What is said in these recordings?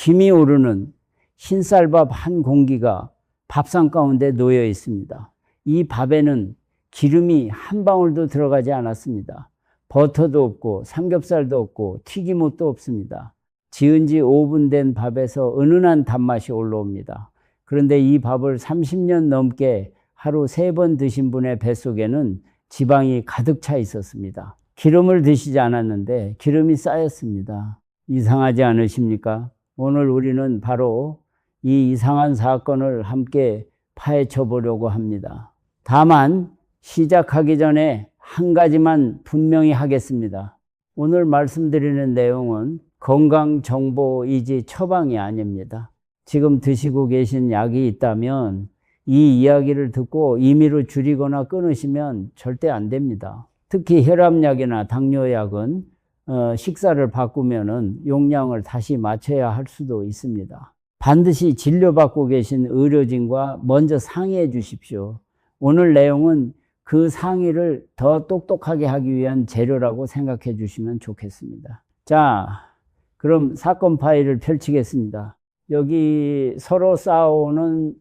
김이 오르는 흰쌀밥 한 공기가 밥상 가운데 놓여 있습니다. 이 밥에는 기름이 한 방울도 들어가지 않았습니다. 버터도 없고 삼겹살도 없고 튀김옷도 없습니다. 지은 지 5분 된 밥에서 은은한 단맛이 올라옵니다. 그런데 이 밥을 30년 넘게 하루 3번 드신 분의 뱃속에는 지방이 가득 차 있었습니다. 기름을 드시지 않았는데 기름이 쌓였습니다. 이상하지 않으십니까? 오늘 우리는 바로 이 이상한 사건을 함께 파헤쳐 보려고 합니다. 다만 시작하기 전에 한 가지만 분명히 하겠습니다. 오늘 말씀드리는 내용은 건강정보이지 처방이 아닙니다. 지금 드시고 계신 약이 있다면 이 이야기를 듣고 임의로 줄이거나 끊으시면 절대 안 됩니다. 특히 혈압약이나 당뇨약은 식사를 바꾸면은 용량을 다시 맞춰야 할 수도 있습니다. 반드시 진료받고 계신 의료진과 먼저 상의해 주십시오. 오늘 내용은 그 상의를 더 똑똑하게 하기 위한 재료라고 생각해 주시면 좋겠습니다. 자, 그럼 사건 파일을 펼치겠습니다. 여기 서로 싸우는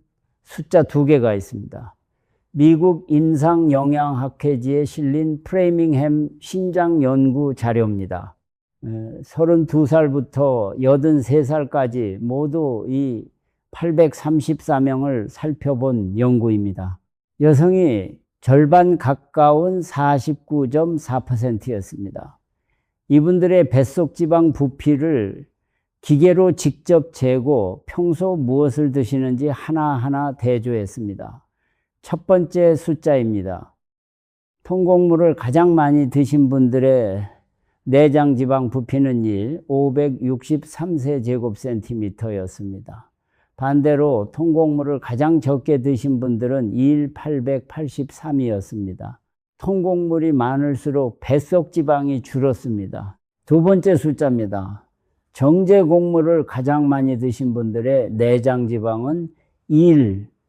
숫자 2개가 있습니다. 미국 임상영양학회지에 실린 프레밍햄 신장연구 자료입니다. 32살부터 83살까지 모두 이 834명을 살펴본 연구입니다. 여성이 절반 가까운 49.4%였습니다. 이분들의 뱃속 지방 부피를 기계로 직접 재고 평소 무엇을 드시는지 하나하나 대조했습니다. 첫 번째 숫자입니다. 통곡물을 가장 많이 드신 분들의 내장 지방 부피는 563세제곱센티미터였습니다. 반대로 통곡물을 가장 적게 드신 분들은 883이었습니다. 통곡물이 많을수록 뱃속 지방이 줄었습니다. 두 번째 숫자입니다. 정제 곡물을 가장 많이 드신 분들의 내장 지방은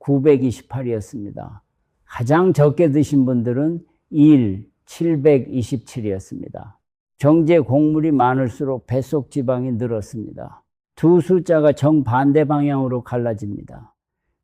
928이었습니다. 가장 적게 드신 분들은 727이었습니다. 정제 곡물이 많을수록 뱃속 지방이 늘었습니다. 두 숫자가 정반대 방향으로 갈라집니다.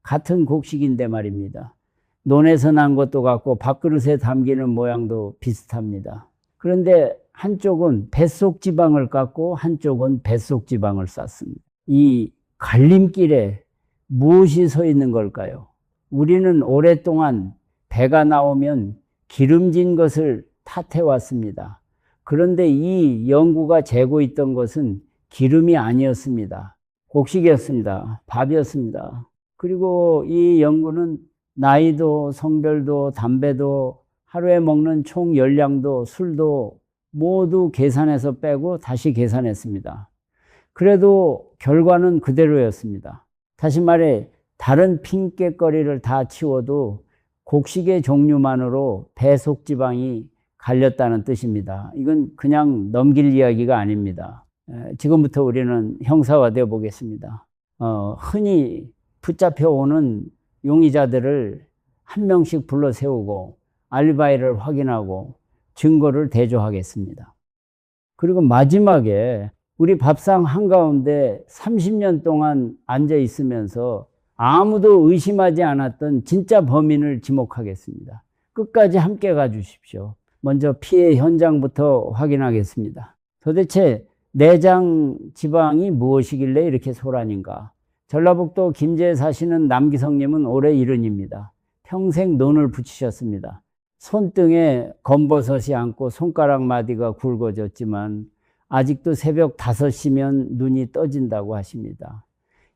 같은 곡식인데 말입니다. 논에서 난 것도 같고 밥그릇에 담기는 모양도 비슷합니다. 그런데 한쪽은 뱃속 지방을 깎고 한쪽은 뱃속 지방을 쌌습니다. 이 갈림길에 무엇이 서 있는 걸까요? 우리는 오랫동안 배가 나오면 기름진 것을 탓해왔습니다. 그런데 이 연구가 재고 있던 것은 기름이 아니었습니다. 곡식이었습니다. 밥이었습니다. 그리고 이 연구는 나이도 성별도 담배도 하루에 먹는 총 열량도 술도 모두 계산해서 빼고 다시 계산했습니다. 그래도 결과는 그대로였습니다. 다시 말해 다른 핑곗거리를 다 치워도 곡식의 종류만으로 배속 지방이 갈렸다는 뜻입니다. 이건 그냥 넘길 이야기가 아닙니다. 지금부터 우리는 형사화되어 보겠습니다. 흔히 붙잡혀 오는 용의자들을 한 명씩 불러 세우고 알리바이를 확인하고 증거를 대조하겠습니다. 그리고 마지막에 우리 밥상 한가운데 30년 동안 앉아 있으면서 아무도 의심하지 않았던 진짜 범인을 지목하겠습니다. 끝까지 함께 가주십시오. 먼저 피해 현장부터 확인하겠습니다. 도대체 내장 지방이 무엇이길래 이렇게 소란인가? 전라북도 김제에 사시는 남기성님은 올해 70입니다. 평생 논을 붙이셨습니다. 손등에 검버섯이 앉고 손가락 마디가 굵어졌지만 아직도 새벽 5시면 눈이 떠진다고 하십니다.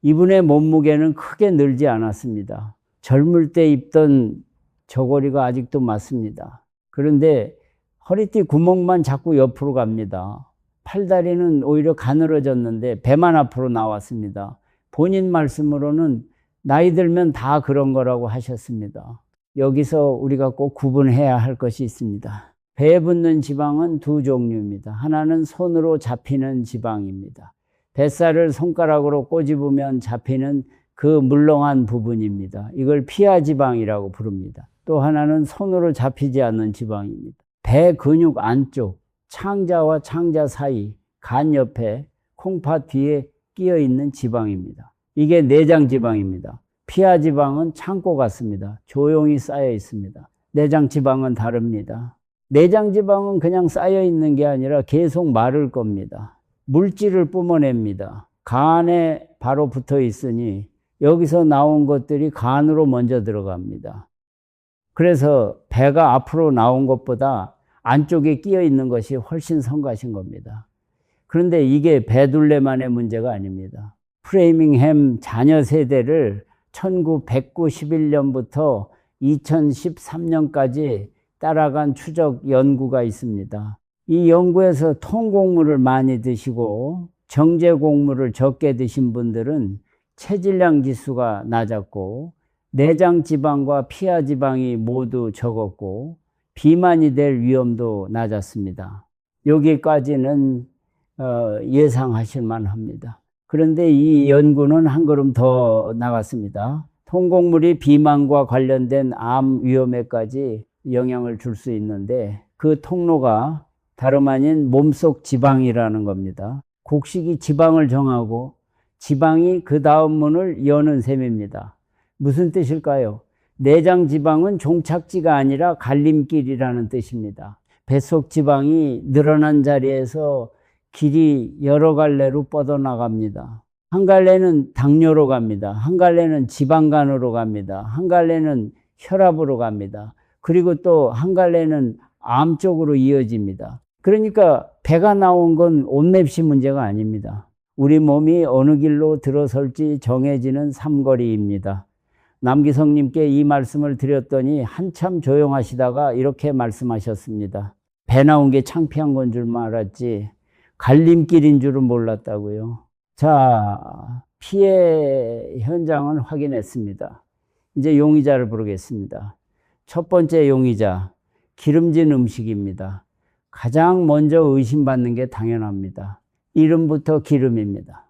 이분의 몸무게는 크게 늘지 않았습니다. 젊을 때 입던 저고리가 아직도 맞습니다. 그런데 허리띠 구멍만 자꾸 옆으로 갑니다. 팔다리는 오히려 가늘어졌는데 배만 앞으로 나왔습니다. 본인 말씀으로는 나이 들면 다 그런 거라고 하셨습니다. 여기서 우리가 꼭 구분해야 할 것이 있습니다. 배에 붙는 지방은 두 종류입니다. 하나는 손으로 잡히는 지방입니다. 뱃살을 손가락으로 꼬집으면 잡히는 그 물렁한 부분입니다. 이걸 피하 지방이라고 부릅니다. 또 하나는 손으로 잡히지 않는 지방입니다. 배 근육 안쪽, 창자와 창자 사이, 간 옆에, 콩팥 뒤에 끼어 있는 지방입니다. 이게 내장 지방입니다. 피하 지방은 창고 같습니다. 조용히 쌓여 있습니다. 내장 지방은 다릅니다. 내장 지방은 그냥 쌓여 있는 게 아니라 계속 마를 겁니다. 물질을 뿜어냅니다. 간에 바로 붙어 있으니 여기서 나온 것들이 간으로 먼저 들어갑니다. 그래서 배가 앞으로 나온 것보다 안쪽에 끼어 있는 것이 훨씬 성가신 겁니다. 그런데 이게 배둘레만의 문제가 아닙니다. 프레이밍햄 자녀 세대를 1991년부터 2013년까지 따라간 추적 연구가 있습니다. 이 연구에서 통곡물을 많이 드시고 정제곡물을 적게 드신 분들은 체질량 지수가 낮았고 내장 지방과 피하 지방이 모두 적었고 비만이 될 위험도 낮았습니다. 여기까지는 예상하실 만합니다. 그런데 이 연구는 한 걸음 더 나갔습니다. 통곡물이 비만과 관련된 암 위험에까지 영향을 줄 수 있는데 그 통로가 다름 아닌 몸속 지방이라는 겁니다. 곡식이 지방을 정하고 지방이 그 다음 문을 여는 셈입니다. 무슨 뜻일까요? 내장 지방은 종착지가 아니라 갈림길이라는 뜻입니다. 뱃속 지방이 늘어난 자리에서 길이 여러 갈래로 뻗어나갑니다. 한 갈래는 당뇨로 갑니다. 한 갈래는 지방간으로 갑니다. 한 갈래는 혈압으로 갑니다. 그리고 또 한 갈래는 암 쪽으로 이어집니다. 그러니까 배가 나온 건 옷맵시 문제가 아닙니다. 우리 몸이 어느 길로 들어설지 정해지는 삼거리입니다. 남기성님께 이 말씀을 드렸더니 한참 조용하시다가 이렇게 말씀하셨습니다. 배 나온 게 창피한 건 줄 알았지 갈림길인 줄은 몰랐다고요. 자, 피해 현장은 확인했습니다. 이제 용의자를 부르겠습니다. 첫 번째 용의자, 기름진 음식입니다. 가장 먼저 의심받는 게 당연합니다. 이름부터 기름입니다.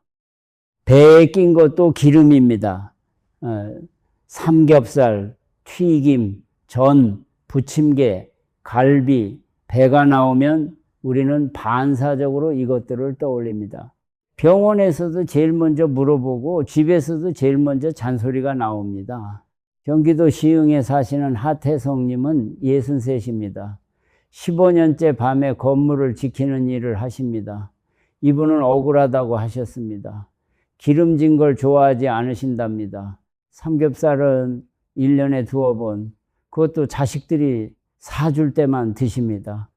배에 낀 것도 기름입니다. 삼겹살, 튀김, 전, 부침개, 갈비, 배가 나오면 우리는 반사적으로 이것들을 떠올립니다. 병원에서도 제일 먼저 물어보고 집에서도 제일 먼저 잔소리가 나옵니다. 경기도 시흥에 사시는 하태성님은 63입니다. 15년째 밤에 건물을 지키는 일을 하십니다. 이분은 억울하다고 하셨습니다. 기름진 걸 좋아하지 않으신답니다. 삼겹살은 1년에 2번, 그것도 자식들이 사줄 때만 드십니다.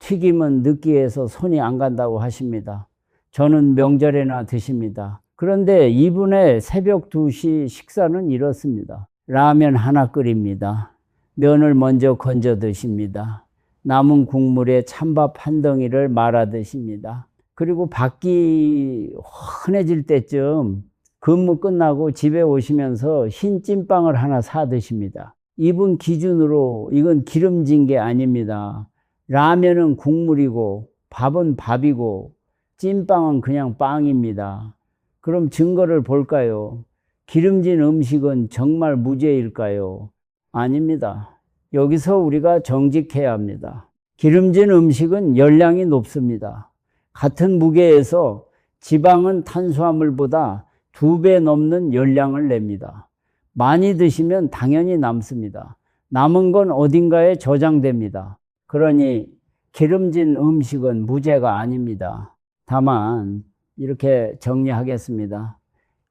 튀김은 느끼해서 손이 안 간다고 하십니다. 저는 명절에나 드십니다. 그런데 이분의 새벽 2시 식사는 이렇습니다. 라면 하나 끓입니다. 면을 먼저 건져 드십니다. 남은 국물에 찬밥 한 덩이를 말아 드십니다. 그리고 밖이 환해질 때쯤 근무 끝나고 집에 오시면서 흰 찐빵을 하나 사 드십니다. 이분 기준으로 이건 기름진 게 아닙니다. 라면은 국물이고 밥은 밥이고 찐빵은 그냥 빵입니다. 그럼 증거를 볼까요? 기름진 음식은 정말 무죄일까요? 아닙니다. 여기서 우리가 정직해야 합니다. 기름진 음식은 열량이 높습니다. 같은 무게에서 지방은 탄수화물보다 2배 넘는 열량을 냅니다. 많이 드시면 당연히 남습니다. 남은 건 어딘가에 저장됩니다. 그러니 기름진 음식은 무죄가 아닙니다. 다만 이렇게 정리하겠습니다.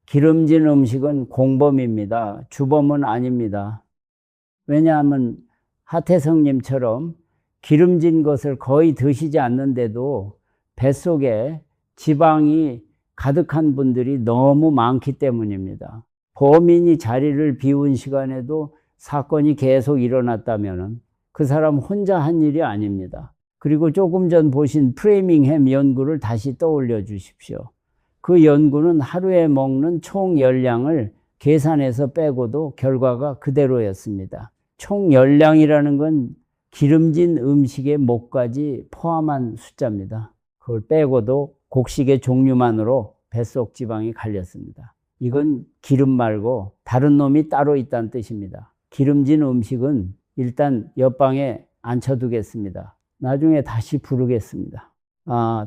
기름진 음식은 공범입니다. 주범은 아닙니다. 왜냐하면 하태성님처럼 기름진 것을 거의 드시지 않는데도 뱃속에 지방이 가득한 분들이 너무 많기 때문입니다. 범인이 자리를 비운 시간에도 사건이 계속 일어났다면 그 사람 혼자 한 일이 아닙니다. 그리고 조금 전 보신 프레이밍햄 연구를 다시 떠올려 주십시오. 그 연구는 하루에 먹는 총 열량을 계산해서 빼고도 결과가 그대로였습니다. 총 열량이라는 건 기름진 음식의 목까지 포함한 숫자입니다. 그걸 빼고도 곡식의 종류만으로 뱃속 지방이 갈렸습니다. 이건 기름 말고 다른 놈이 따로 있다는 뜻입니다. 기름진 음식은 일단 옆방에 앉혀두겠습니다. 나중에 다시 부르겠습니다.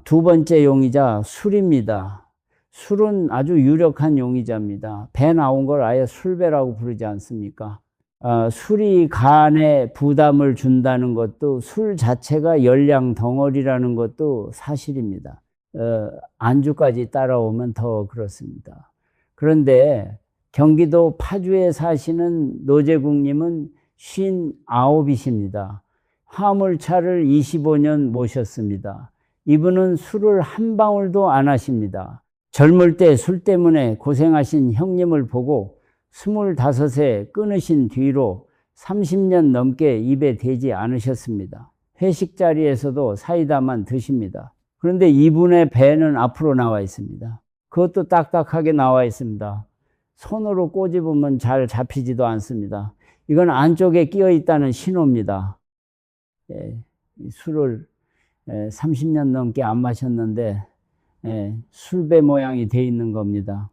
두 번째 용의자 술입니다. 술은 아주 유력한 용의자입니다. 배 나온 걸 아예 술배라고 부르지 않습니까? 술이 간에 부담을 준다는 것도, 술 자체가 열량 덩어리라는 것도 사실입니다. 안주까지 따라오면 더 그렇습니다. 그런데 경기도 파주에 사시는 노재국님은 59이십니다. 화물차를 25년 모셨습니다. 이분은 술을 한 방울도 안 하십니다. 젊을 때 술 때문에 고생하신 형님을 보고 25에 끊으신 뒤로 30년 넘게 입에 대지 않으셨습니다. 회식 자리에서도 사이다만 드십니다. 그런데 이분의 배는 앞으로 나와 있습니다. 그것도 딱딱하게 나와 있습니다. 손으로 꼬집으면 잘 잡히지도 않습니다. 이건 안쪽에 끼어 있다는 신호입니다. 술을 30년 넘게 안 마셨는데 술배 모양이 돼 있는 겁니다.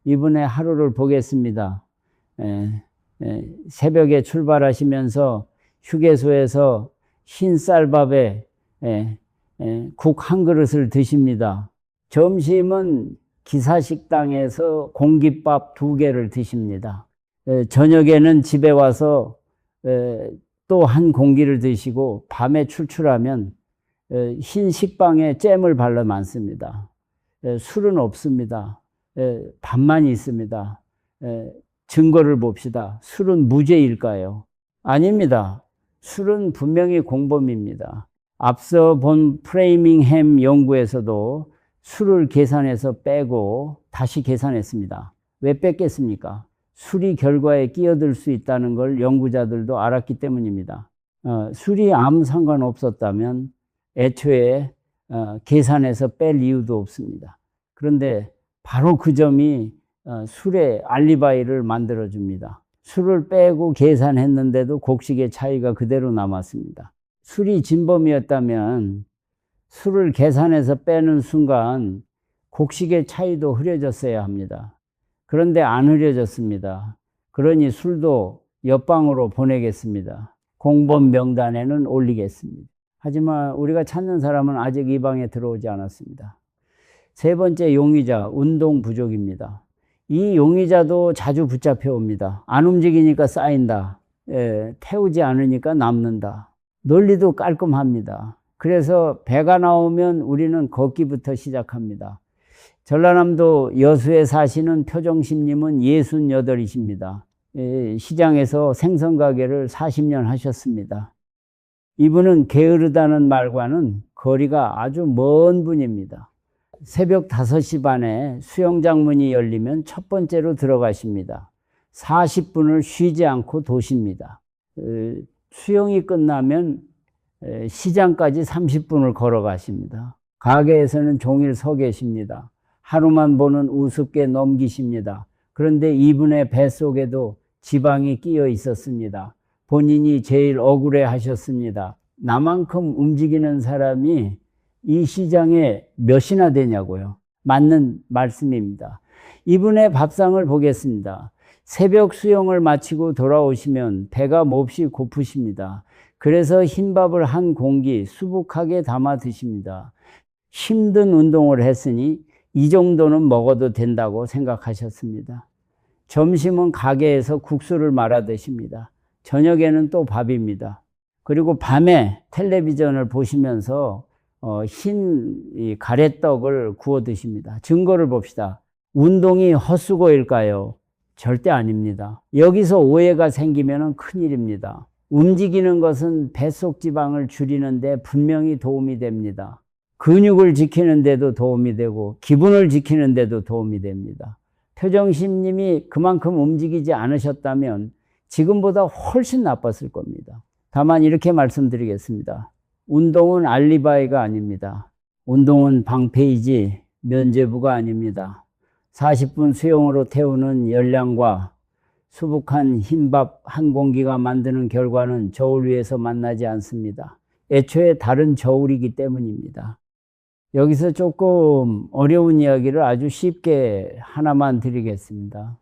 이분의 하루를 보겠습니다. 새벽에 출발하시면서 휴게소에서 흰 쌀밥에 국 한 그릇을 드십니다. 점심은 기사식당에서 공깃밥 2개를 드십니다. 저녁에는 집에 와서 또 한 공기를 드시고, 밤에 출출하면 흰 식빵에 잼을 발라 많습니다. 술은 없습니다. 밥만 있습니다. 증거를 봅시다. 술은 무죄일까요? 아닙니다. 술은 분명히 공범입니다. 앞서 본 프레이밍햄 연구에서도 술을 계산해서 빼고 다시 계산했습니다. 왜 뺐겠습니까? 술이 결과에 끼어들 수 있다는 걸 연구자들도 알았기 때문입니다. 술이 아무 상관없었다면 애초에 계산해서 뺄 이유도 없습니다. 그런데 바로 그 점이 술의 알리바이를 만들어줍니다. 술을 빼고 계산했는데도 곡식의 차이가 그대로 남았습니다. 술이 진범이었다면 술을 계산해서 빼는 순간 곡식의 차이도 흐려졌어야 합니다. 그런데 안 흐려졌습니다. 그러니 술도 옆방으로 보내겠습니다. 공범 명단에는 올리겠습니다. 하지만 우리가 찾는 사람은 아직 이 방에 들어오지 않았습니다. 세 번째 용의자, 운동 부족입니다. 이 용의자도 자주 붙잡혀 옵니다. 안 움직이니까 쌓인다. 태우지 않으니까 남는다. 논리도 깔끔합니다. 그래서 배가 나오면 우리는 걷기부터 시작합니다. 전라남도 여수에 사시는 표정심님은 68이십니다. 시장에서 생선가게를 40년 하셨습니다. 이분은 게으르다는 말과는 거리가 아주 먼 분입니다. 새벽 5시 반에 수영장 문이 열리면 첫 번째로 들어가십니다. 40분을 쉬지 않고 도십니다. 수영이 끝나면 시장까지 30분을 걸어가십니다. 가게에서는 종일 서 계십니다. 하루만 보는 우습게 넘기십니다. 그런데 이분의 뱃속에도 지방이 끼어 있었습니다. 본인이 제일 억울해 하셨습니다. 나만큼 움직이는 사람이 이 시장에 몇이나 되냐고요. 맞는 말씀입니다. 이분의 밥상을 보겠습니다. 새벽 수영을 마치고 돌아오시면 배가 몹시 고프십니다. 그래서 흰밥을 한 공기 수북하게 담아 드십니다. 힘든 운동을 했으니 이 정도는 먹어도 된다고 생각하셨습니다. 점심은 가게에서 국수를 말아 드십니다. 저녁에는 또 밥입니다. 그리고 밤에 텔레비전을 보시면서 흰 가래떡을 구워 드십니다. 증거를 봅시다. 운동이 헛수고일까요? 절대 아닙니다. 여기서 오해가 생기면 큰일입니다. 움직이는 것은 뱃속 지방을 줄이는 데 분명히 도움이 됩니다. 근육을 지키는 데도 도움이 되고 기분을 지키는 데도 도움이 됩니다. 표정심님이 그만큼 움직이지 않으셨다면 지금보다 훨씬 나빴을 겁니다. 다만 이렇게 말씀드리겠습니다. 운동은 알리바이가 아닙니다. 운동은 방패이지 면죄부가 아닙니다. 40분 수영으로 태우는 열량과 수북한 흰밥 한 공기가 만드는 결과는 저울 위에서 만나지 않습니다. 애초에 다른 저울이기 때문입니다. 여기서 조금 어려운 이야기를 아주 쉽게 하나만 드리겠습니다.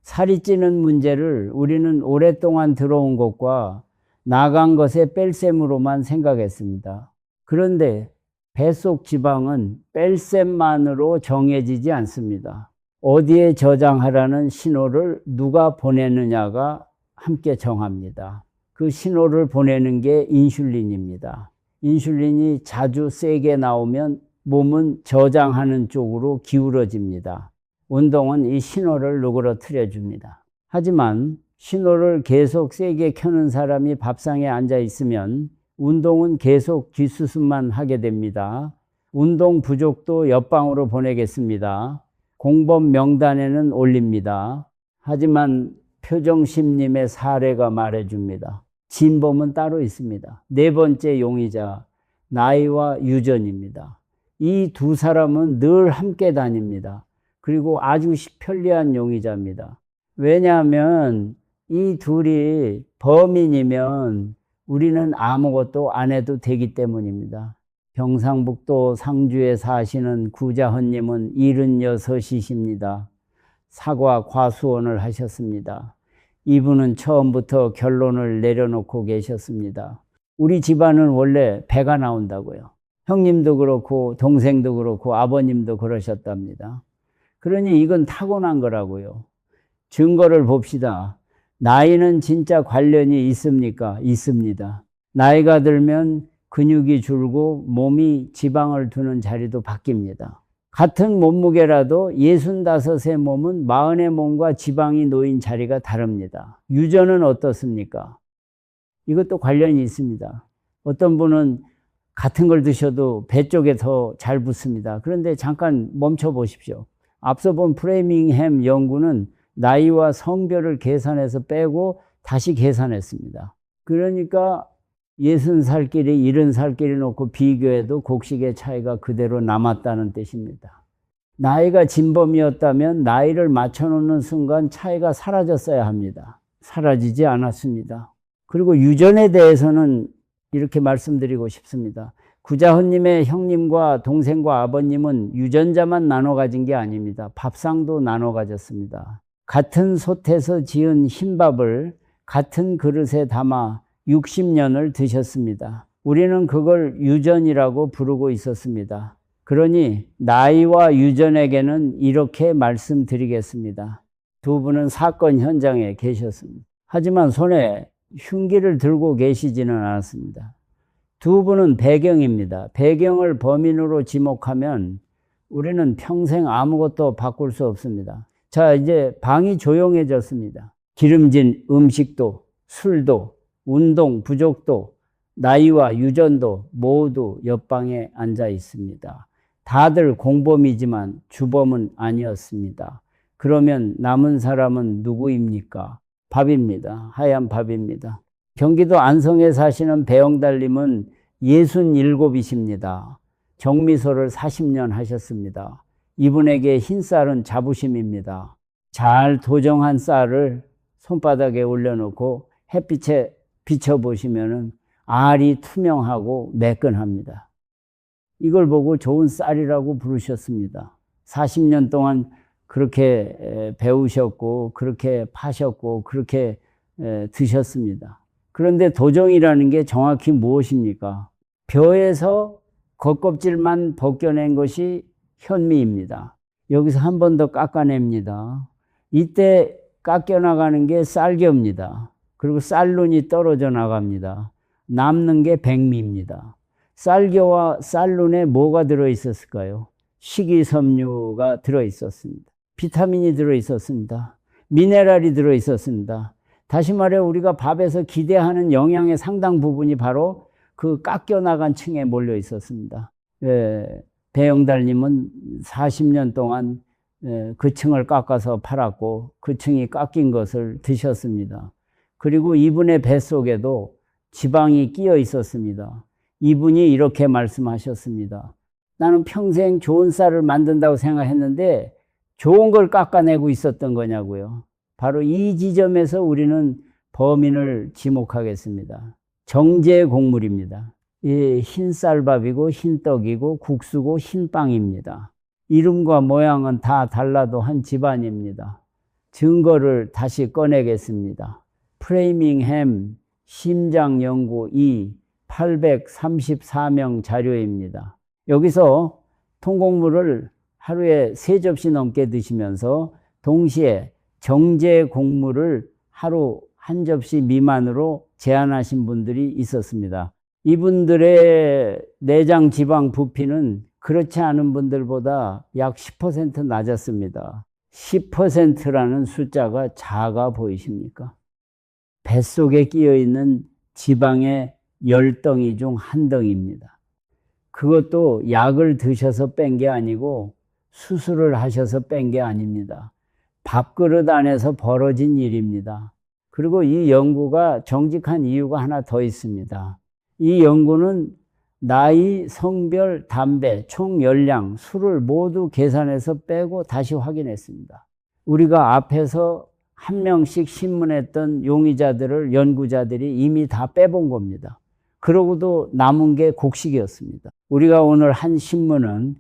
살이 찌는 문제를 우리는 오랫동안 들어온 것과 나간 것의 뺄셈으로만 생각했습니다. 그런데 뱃속 지방은 뺄셈만으로 정해지지 않습니다. 어디에 저장하라는 신호를 누가 보내느냐가 함께 정합니다. 그 신호를 보내는 게 인슐린입니다. 인슐린이 자주 세게 나오면 몸은 저장하는 쪽으로 기울어집니다. 운동은 이 신호를 누그러뜨려 줍니다. 하지만 신호를 계속 세게 켜는 사람이 밥상에 앉아 있으면 운동은 계속 뒷수습만 하게 됩니다. 운동 부족도 옆방으로 보내겠습니다. 공범 명단에는 올립니다. 하지만 표정심님의 사례가 말해줍니다. 진범은 따로 있습니다. 네 번째 용의자 나이와 유전입니다. 이 두 사람은 늘 함께 다닙니다. 그리고 아주 편리한 용의자입니다. 왜냐하면 이 둘이 범인이면 우리는 아무것도 안 해도 되기 때문입니다. 경상북도 상주에 사시는 구자헌님은 76이십니다. 사과 과수원을 하셨습니다. 이분은 처음부터 결론을 내려놓고 계셨습니다. 우리 집안은 원래 배가 나온다고요. 형님도 그렇고 동생도 그렇고 아버님도 그러셨답니다. 그러니 이건 타고난 거라고요. 증거를 봅시다. 나이는 진짜 관련이 있습니까? 있습니다. 나이가 들면 근육이 줄고 몸이 지방을 두는 자리도 바뀝니다. 같은 몸무게라도 65의 몸은 40의 몸과 지방이 놓인 자리가 다릅니다. 유전은 어떻습니까? 이것도 관련이 있습니다. 어떤 분은 같은 걸 드셔도 배 쪽에 더 잘 붙습니다. 그런데 잠깐 멈춰 보십시오. 앞서 본 프레밍햄 연구는 나이와 성별을 계산해서 빼고 다시 계산했습니다. 그러니까 60살끼리 70살끼리 놓고 비교해도 곡식의 차이가 그대로 남았다는 뜻입니다. 나이가 진범이었다면 나이를 맞춰놓는 순간 차이가 사라졌어야 합니다. 사라지지 않았습니다. 그리고 유전에 대해서는 이렇게 말씀드리고 싶습니다. 구자헌님의 형님과 동생과 아버님은 유전자만 나눠 가진 게 아닙니다. 밥상도 나눠 가졌습니다. 같은 솥에서 지은 흰밥을 같은 그릇에 담아 60년을 드셨습니다. 우리는 그걸 유전이라고 부르고 있었습니다. 그러니 나이와 유전에게는 이렇게 말씀드리겠습니다. 두 분은 사건 현장에 계셨습니다. 하지만 손에 흉기를 들고 계시지는 않았습니다. 두 분은 배경입니다. 배경을 범인으로 지목하면 우리는 평생 아무것도 바꿀 수 없습니다. 자, 이제 방이 조용해졌습니다. 기름진 음식도, 술도, 운동 부족도, 나이와 유전도 모두 옆방에 앉아 있습니다. 다들 공범이지만 주범은 아니었습니다. 그러면 남은 사람은 누구입니까? 밥입니다. 하얀 밥입니다. 경기도 안성에 사시는 배영달님은 67이십니다. 정미소를 40년 하셨습니다. 이분에게 흰 쌀은 자부심입니다. 잘 도정한 쌀을 손바닥에 올려놓고 햇빛에 비춰보시면 알이 투명하고 매끈합니다. 이걸 보고 좋은 쌀이라고 부르셨습니다. 40년 동안 그렇게 배우셨고 그렇게 파셨고 그렇게 드셨습니다. 그런데 도정이라는 게 정확히 무엇입니까? 벼에서 겉껍질만 벗겨낸 것이 현미입니다. 여기서 한 번 더 깎아냅니다. 이때 깎여나가는 게 쌀겨입니다. 그리고 쌀눈이 떨어져 나갑니다. 남는 게 백미입니다. 쌀겨와 쌀눈에 뭐가 들어있었을까요? 식이섬유가 들어있었습니다. 비타민이 들어있었습니다. 미네랄이 들어있었습니다. 다시 말해 우리가 밥에서 기대하는 영양의 상당 부분이 바로 그 깎여나간 층에 몰려 있었습니다. 배영달님은 40년 동안 그 층을 깎아서 팔았고 그 층이 깎인 것을 드셨습니다. 그리고 이분의 뱃속에도 지방이 끼어 있었습니다. 이분이 이렇게 말씀하셨습니다. 나는 평생 좋은 쌀을 만든다고 생각했는데 좋은 걸 깎아내고 있었던 거냐고요. 바로 이 지점에서 우리는 범인을 지목하겠습니다. 정제 곡물입니다. 흰 쌀밥이고 흰 떡이고 국수고 흰 빵입니다. 이름과 모양은 다 달라도 한 집안입니다. 증거를 다시 꺼내겠습니다. 프레밍햄 심장연구 2 834명 자료입니다. 여기서 통곡물을 하루에 3접시 넘게 드시면서 동시에 정제 곡물을 하루 1접시 미만으로 제한하신 분들이 있었습니다. 이분들의 내장 지방 부피는 그렇지 않은 분들보다 약 10% 낮았습니다. 10%라는 숫자가 작아 보이십니까? 뱃속에 끼어있는 지방의 10덩이 중 1덩이입니다. 그것도 약을 드셔서 뺀 게 아니고 수술을 하셔서 뺀 게 아닙니다. 밥그릇 안에서 벌어진 일입니다. 그리고 이 연구가 정직한 이유가 하나 더 있습니다. 이 연구는 나이, 성별, 담배, 총 열량, 술을 모두 계산해서 빼고 다시 확인했습니다. 우리가 앞에서 한 명씩 신문했던 용의자들을 연구자들이 이미 다 빼본 겁니다. 그러고도 남은 게 곡식이었습니다. 우리가 오늘 한 신문은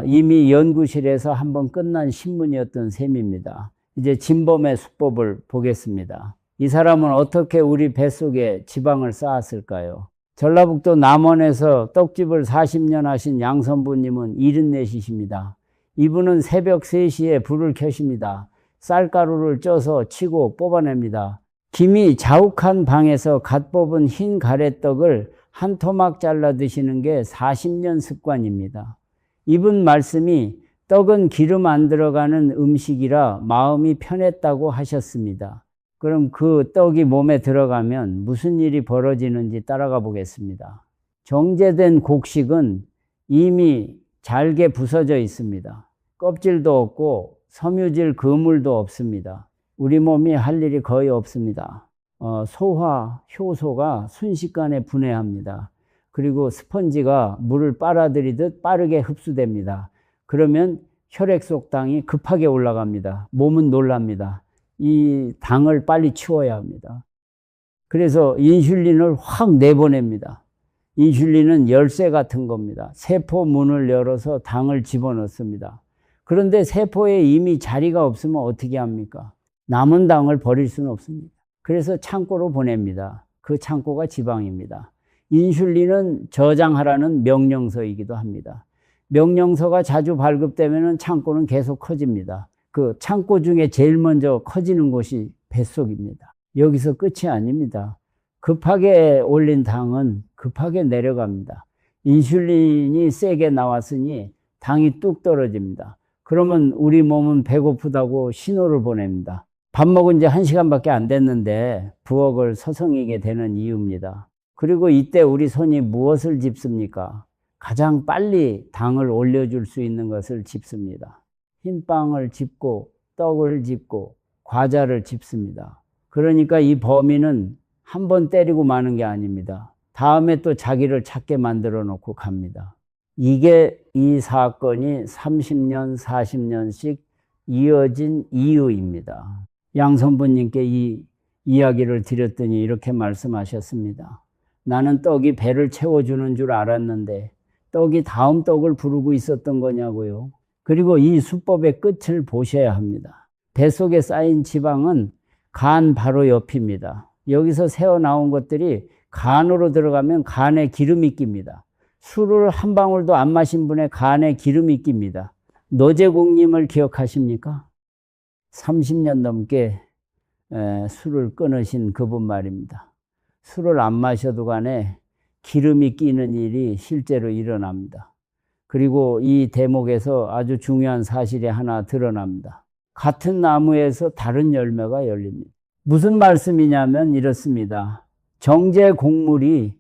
이미 연구실에서 한번 끝난 신문이었던 셈입니다. 이제 진범의 수법을 보겠습니다. 이 사람은 어떻게 우리 뱃속에 지방을 쌓았을까요? 전라북도 남원에서 떡집을 40년 하신 양선부님은 74이십니다. 이분은 새벽 3시에 불을 켜십니다. 쌀가루를 쪄서 치고 뽑아냅니다. 김이 자욱한 방에서 갓 뽑은 흰 가래떡을 한 토막 잘라 드시는 게 40년 습관입니다. 이분 말씀이 떡은 기름 안 들어가는 음식이라 마음이 편했다고 하셨습니다. 그럼 그 떡이 몸에 들어가면 무슨 일이 벌어지는지 따라가 보겠습니다. 정제된 곡식은 이미 잘게 부서져 있습니다. 껍질도 없고 섬유질 그물도 없습니다. 우리 몸이 할 일이 거의 없습니다. 소화, 효소가 순식간에 분해합니다. 그리고 스펀지가 물을 빨아들이듯 빠르게 흡수됩니다. 그러면 혈액 속 당이 급하게 올라갑니다. 몸은 놀랍니다. 이 당을 빨리 치워야 합니다. 그래서 인슐린을 확 내보냅니다. 인슐린은 열쇠 같은 겁니다. 세포 문을 열어서 당을 집어넣습니다. 그런데 세포에 이미 자리가 없으면 어떻게 합니까? 남은 당을 버릴 수는 없습니다. 그래서 창고로 보냅니다. 그 창고가 지방입니다. 인슐린은 저장하라는 명령서이기도 합니다. 명령서가 자주 발급되면 창고는 계속 커집니다. 그 창고 중에 제일 먼저 커지는 곳이 뱃속입니다. 여기서 끝이 아닙니다. 급하게 올린 당은 급하게 내려갑니다. 인슐린이 세게 나왔으니 당이 뚝 떨어집니다. 그러면 우리 몸은 배고프다고 신호를 보냅니다. 밥 먹은 지 1시간밖에 안 됐는데 부엌을 서성이게 되는 이유입니다. 그리고 이때 우리 손이 무엇을 짚습니까? 가장 빨리 당을 올려줄 수 있는 것을 짚습니다. 흰빵을 짚고 떡을 짚고 과자를 짚습니다. 그러니까 이 범인은 한 번 때리고 마는 게 아닙니다. 다음에 또 자기를 찾게 만들어 놓고 갑니다. 이게 이 사건이 30년, 40년씩 이어진 이유입니다. 양 선부님께 이 이야기를 드렸더니 이렇게 말씀하셨습니다. 나는 떡이 배를 채워주는 줄 알았는데 떡이 다음 떡을 부르고 있었던 거냐고요. 그리고 이 수법의 끝을 보셔야 합니다. 뱃속에 쌓인 지방은 간 바로 옆입니다. 여기서 새어나온 것들이 간으로 들어가면 간에 기름이 낍니다. 술을 한 방울도 안 마신 분의 간에 기름이 낍니다. 노제국님을 기억하십니까? 30년 넘게 술을 끊으신 그분 말입니다. 술을 안 마셔도 간에 기름이 끼는 일이 실제로 일어납니다. 그리고 이 대목에서 아주 중요한 사실이 하나 드러납니다. 같은 나무에서 다른 열매가 열립니다. 무슨 말씀이냐면 이렇습니다. 정제 곡물이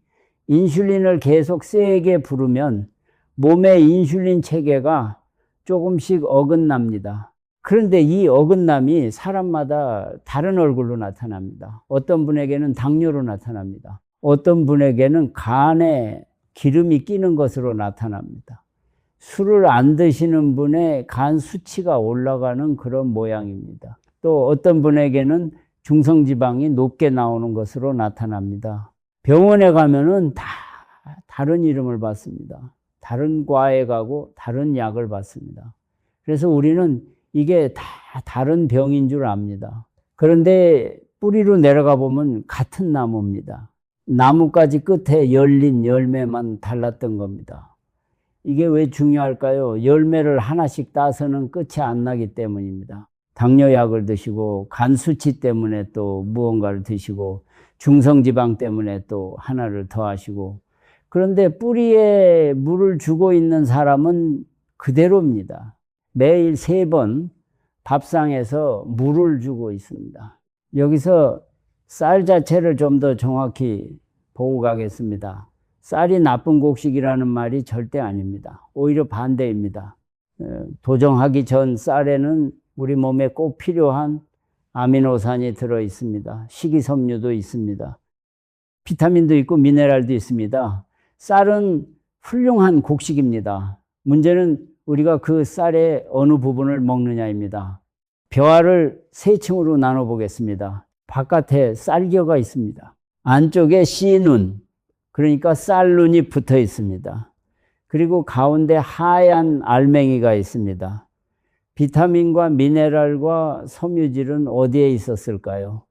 인슐린을 계속 세게 부르면 몸의 인슐린 체계가 조금씩 어긋납니다. 그런데 이 어긋남이 사람마다 다른 얼굴로 나타납니다. 어떤 분에게는 당뇨로 나타납니다. 어떤 분에게는 간에 기름이 끼는 것으로 나타납니다. 술을 안 드시는 분의 간 수치가 올라가는 그런 모양입니다. 또 어떤 분에게는 중성지방이 높게 나오는 것으로 나타납니다. 병원에 가면은 다 다른 이름을 받습니다. 다른 과에 가고 다른 약을 받습니다. 그래서 우리는 이게 다 다른 병인 줄 압니다. 그런데 뿌리로 내려가 보면 같은 나무입니다. 나뭇가지 끝에 열린 열매만 달랐던 겁니다. 이게 왜 중요할까요? 열매를 하나씩 따서는 끝이 안 나기 때문입니다. 당뇨약을 드시고 간 수치 때문에 또 무언가를 드시고 중성지방 때문에 또 하나를 더 하시고, 그런데 뿌리에 물을 주고 있는 사람은 그대로입니다. 매일 3번 밥상에서 물을 주고 있습니다. 여기서 쌀 자체를 좀 더 정확히 보고 가겠습니다. 쌀이 나쁜 곡식이라는 말이 절대 아닙니다. 오히려 반대입니다. 도정하기 전 쌀에는 우리 몸에 꼭 필요한 아미노산이 들어 있습니다. 식이섬유도 있습니다. 비타민도 있고 미네랄도 있습니다. 쌀은 훌륭한 곡식입니다. 문제는 우리가 그 쌀의 어느 부분을 먹느냐입니다. 벼알을 3층으로 나눠 보겠습니다. 바깥에 쌀겨가 있습니다. 안쪽에 씨눈, 그러니까 쌀눈이 붙어 있습니다. 그리고 가운데 하얀 알맹이가 있습니다. 비타민과 미네랄과 섬유질은 어디에 있었을까요?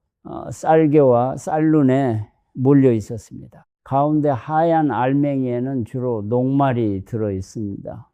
쌀겨와 쌀눈에 몰려 있었습니다. 가운데 하얀 알맹이에는 주로 녹말이 들어 있습니다.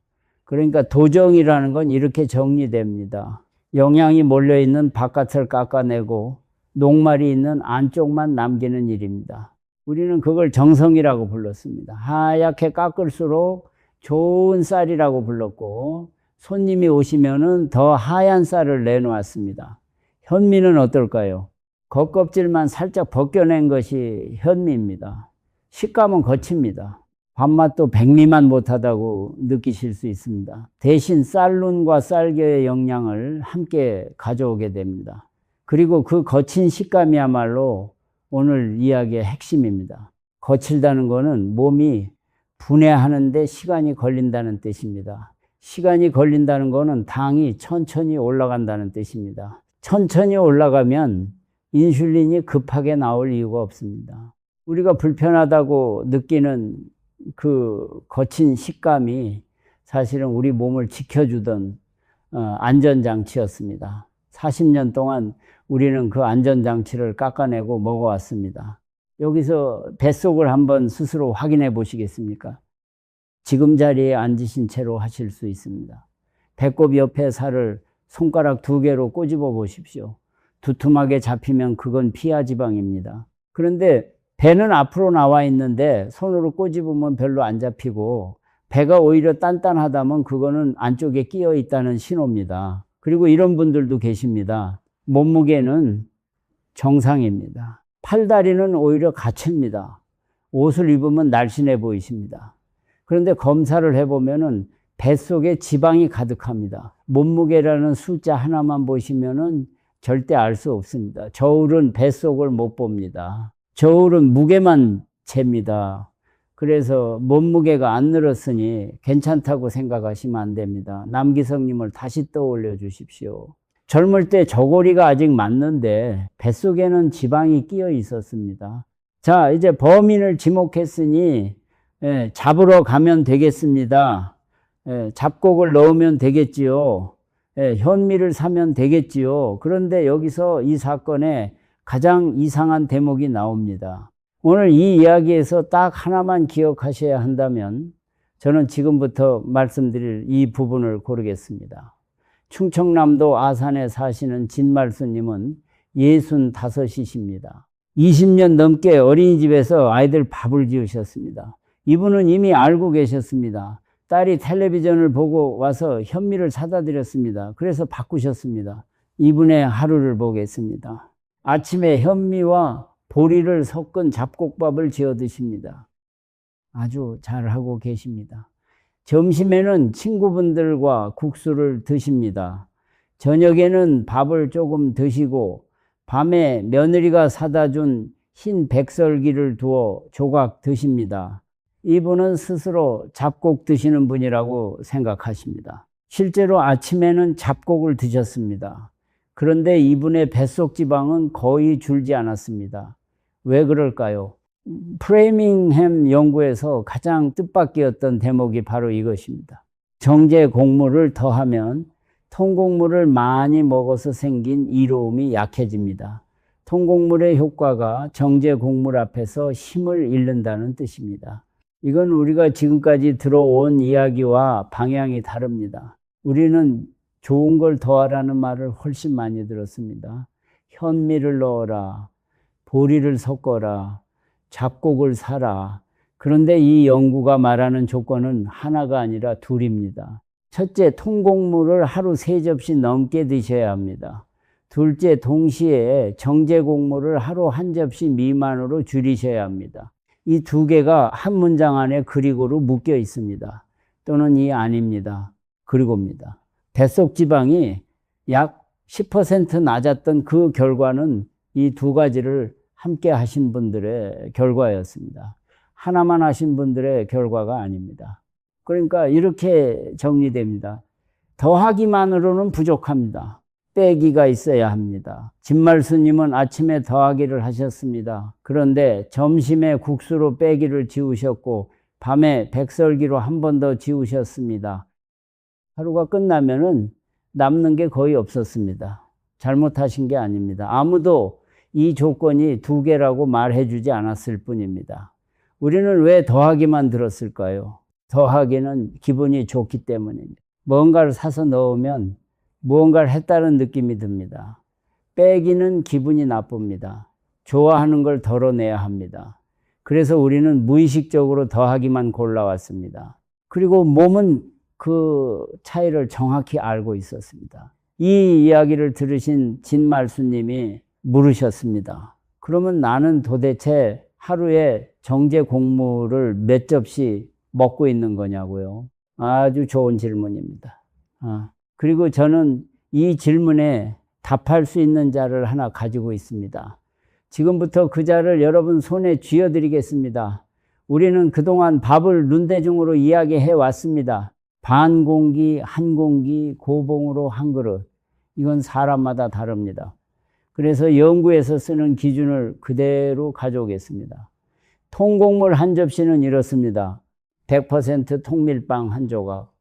그러니까 도정이라는 건 이렇게 정리됩니다. 영양이 몰려 있는 바깥을 깎아내고 녹말이 있는 안쪽만 남기는 일입니다. 우리는 그걸 정성이라고 불렀습니다. 하얗게 깎을수록 좋은 쌀이라고 불렀고, 손님이 오시면은 더 하얀 쌀을 내놓았습니다. 현미는 어떨까요? 겉껍질만 살짝 벗겨낸 것이 현미입니다. 식감은 거칩니다. 밥맛도 백미만 못하다고 느끼실 수 있습니다. 대신 쌀눈과 쌀겨의 영양을 함께 가져오게 됩니다. 그리고 그 거친 식감이야말로 오늘 이야기의 핵심입니다. 거칠다는 것은 몸이 분해하는데 시간이 걸린다는 뜻입니다. 시간이 걸린다는 것은 당이 천천히 올라간다는 뜻입니다. 천천히 올라가면 인슐린이 급하게 나올 이유가 없습니다. 우리가 불편하다고 느끼는 그 거친 식감이 사실은 우리 몸을 지켜주던 안전장치였습니다. 40년 동안 우리는 그 안전장치를 깎아내고 먹어왔습니다. 여기서 뱃속을 한번 스스로 확인해 보시겠습니까? 지금 자리에 앉으신 채로 하실 수 있습니다. 배꼽 옆에 살을 손가락 2개로 꼬집어 보십시오. 두툼하게 잡히면 그건 피하지방입니다. 그런데 배는 앞으로 나와 있는데 손으로 꼬집으면 별로 안 잡히고, 배가 오히려 단단하다면 그거는 안쪽에 끼어 있다는 신호입니다. 그리고 이런 분들도 계십니다. 몸무게는 정상입니다. 팔다리는 오히려 가채입니다. 옷을 입으면 날씬해 보이십니다. 그런데 검사를 해보면은 뱃속에 지방이 가득합니다. 몸무게라는 숫자 하나만 보시면은 절대 알 수 없습니다. 저울은 뱃속을 못 봅니다. 저울은 무게만 잽니다. 그래서 몸무게가 안 늘었으니 괜찮다고 생각하시면 안 됩니다. 남기성님을 다시 떠올려 주십시오. 젊을 때 저고리가 아직 맞는데 뱃속에는 지방이 끼어 있었습니다. 자, 이제 범인을 지목했으니 잡으러 가면 되겠습니다. 잡곡을 넣으면 되겠지요. 현미를 사면 되겠지요. 그런데 여기서 이 사건에 가장 이상한 대목이 나옵니다. 오늘 이 이야기에서 딱 하나만 기억하셔야 한다면 저는 지금부터 말씀드릴 이 부분을 고르겠습니다. 충청남도 아산에 사시는 진말수님은 65이십니다. 20년 넘게 어린이집에서 아이들 밥을 지으셨습니다. 이분은 이미 알고 계셨습니다. 딸이 텔레비전을 보고 와서 현미를 사다 드렸습니다. 그래서 바꾸셨습니다. 이분의 하루를 보겠습니다. 아침에 현미와 보리를 섞은 잡곡밥을 지어 드십니다. 아주 잘하고 계십니다. 점심에는 친구분들과 국수를 드십니다. 저녁에는 밥을 조금 드시고 밤에 며느리가 사다 준 흰 백설기를 두어 조각 드십니다. 이분은 스스로 잡곡 드시는 분이라고 생각하십니다. 실제로 아침에는 잡곡을 드셨습니다. 그런데 이분의 뱃속 지방은 거의 줄지 않았습니다. 왜 그럴까요? 프레이밍햄 연구에서 가장 뜻밖이었던 대목이 바로 이것입니다. 정제 곡물을 더하면 통곡물을 많이 먹어서 생긴 이로움이 약해집니다. 통곡물의 효과가 정제 곡물 앞에서 힘을 잃는다는 뜻입니다. 이건 우리가 지금까지 들어온 이야기와 방향이 다릅니다. 우리는 좋은 걸 더하라는 말을 훨씬 많이 들었습니다. 현미를 넣어라, 보리를 섞어라, 잡곡을 사라. 그런데 이 연구가 말하는 조건은 하나가 아니라 둘입니다. 첫째, 통곡물을 하루 3접시 넘게 드셔야 합니다. 둘째, 동시에 정제곡물을 하루 1접시 미만으로 줄이셔야 합니다. 이 두 개가 한 문장 안에 그리고로 묶여 있습니다. 또는 이 아닙니다. 그리고입니다. 뱃속 지방이 약 10% 낮았던 그 결과는 이 두 가지를 함께 하신 분들의 결과였습니다. 하나만 하신 분들의 결과가 아닙니다. 그러니까 이렇게 정리됩니다. 더하기만으로는 부족합니다. 빼기가 있어야 합니다. 진말스님은 아침에 더하기를 하셨습니다. 그런데 점심에 국수로 빼기를 지우셨고 밤에 백설기로 한 번 더 지우셨습니다. 하루가 끝나면은 남는 게 거의 없었습니다. 잘못하신 게 아닙니다. 아무도 이 조건이 2개라고 말해주지 않았을 뿐입니다. 우리는 왜 더하기만 들었을까요? 더하기는 기분이 좋기 때문입니다. 뭔가를 사서 넣으면 무언가를 했다는 느낌이 듭니다. 빼기는 기분이 나쁩니다. 좋아하는 걸 덜어내야 합니다. 그래서 우리는 무의식적으로 더하기만 골라왔습니다. 그리고 몸은 그 차이를 정확히 알고 있었습니다. 이 이야기를 들으신 진말수님이 물으셨습니다. 그러면 나는 도대체 하루에 정제 곡물을 몇 접시 먹고 있는 거냐고요. 아주 좋은 질문입니다. 그리고 저는 이 질문에 답할 수 있는 자를 하나 가지고 있습니다. 지금부터 그 자를 여러분 손에 쥐어드리겠습니다. 우리는 그동안 밥을 눈대중으로 이야기해 왔습니다. 반 공기, 한 공기, 고봉으로 한 그릇. 이건 사람마다 다릅니다. 그래서 연구에서 쓰는 기준을 그대로 가져오겠습니다. 통곡물 한 접시는 이렇습니다. 100% 통밀빵 한 조각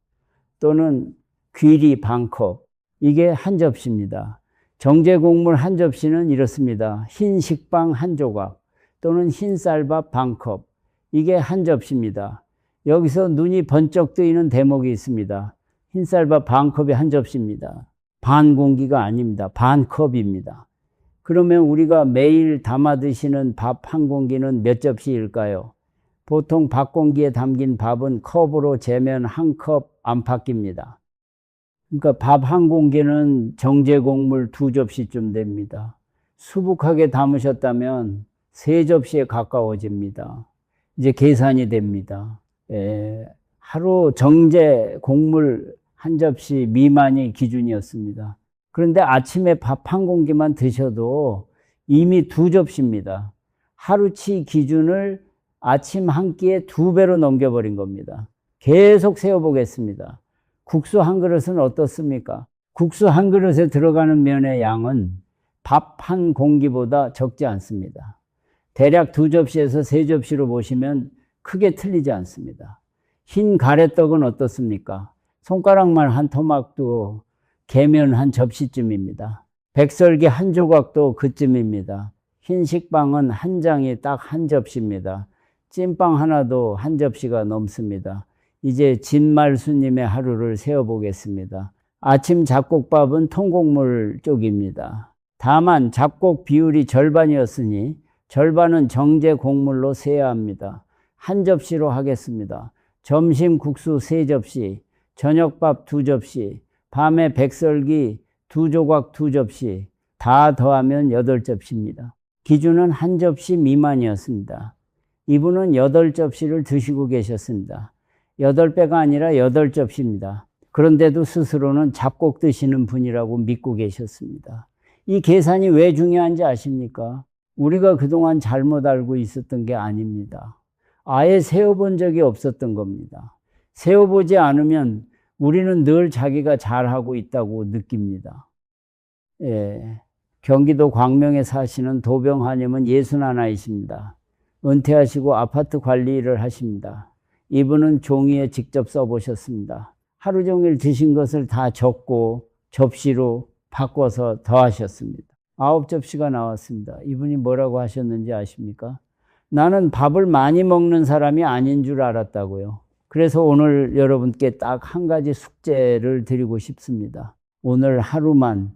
또는 귀리 반컵, 이게 한 접시입니다. 정제곡물 한 접시는 이렇습니다. 흰 식빵 한 조각 또는 흰쌀밥 반컵, 이게 한 접시입니다. 여기서 눈이 번쩍 뜨이는 대목이 있습니다. 흰쌀밥 반컵이 한 접시입니다. 반 공기가 아닙니다. 반컵입니다. 그러면 우리가 매일 담아 드시는 밥 한 공기는 몇 접시일까요? 보통 밥 공기에 담긴 밥은 컵으로 재면 한 컵 안팎입니다. 그러니까 밥 한 공기는 정제곡물 2접시쯤 됩니다. 수북하게 담으셨다면 3접시에 가까워집니다. 이제 계산이 됩니다. 하루 정제곡물 한 접시 미만이 기준이었습니다. 그런데 아침에 밥 한 공기만 드셔도 이미 2접시입니다. 하루치 기준을 아침 한 끼에 2배로 넘겨버린 겁니다. 계속 세어보겠습니다. 국수 한 그릇은 어떻습니까? 국수 한 그릇에 들어가는 면의 양은 밥 한 공기보다 적지 않습니다. 대략 2접시에서 3접시로 보시면 크게 틀리지 않습니다. 흰 가래떡은 어떻습니까? 손가락만 한 토막도 개면 한 접시쯤입니다. 백설기 한 조각도 그쯤입니다. 흰 식빵은 한 장이 딱 한 접시입니다. 찐빵 하나도 한 접시가 넘습니다. 이제 진말수님의 하루를 세어보겠습니다. 아침 잡곡밥은 통곡물 쪽입니다. 다만 잡곡 비율이 절반이었으니 절반은 정제 곡물로 세야 합니다. 한 접시로 하겠습니다. 점심 국수 3접시, 저녁밥 2접시, 밤에 백설기 2조각 2접시, 다 더하면 8접시입니다. 기준은 한 접시 미만이었습니다. 이분은 8접시를 드시고 계셨습니다. 8배가 아니라 8접시입니다. 그런데도 스스로는 잡곡 드시는 분이라고 믿고 계셨습니다. 이 계산이 왜 중요한지 아십니까? 우리가 그동안 잘못 알고 있었던 게 아닙니다. 아예 세어본 적이 없었던 겁니다. 세어보지 않으면 우리는 늘 자기가 잘하고 있다고 느낍니다. 경기도 광명에 사시는 도병하님은 61이십니다. 은퇴하시고 아파트 관리 일을 하십니다. 이분은 종이에 직접 써보셨습니다. 하루 종일 드신 것을 다 적고 접시로 바꿔서 더하셨습니다. 9접시가 나왔습니다. 이분이 뭐라고 하셨는지 아십니까? 나는 밥을 많이 먹는 사람이 아닌 줄 알았다고요. 그래서 오늘 여러분께 딱 한 가지 숙제를 드리고 싶습니다. 오늘 하루만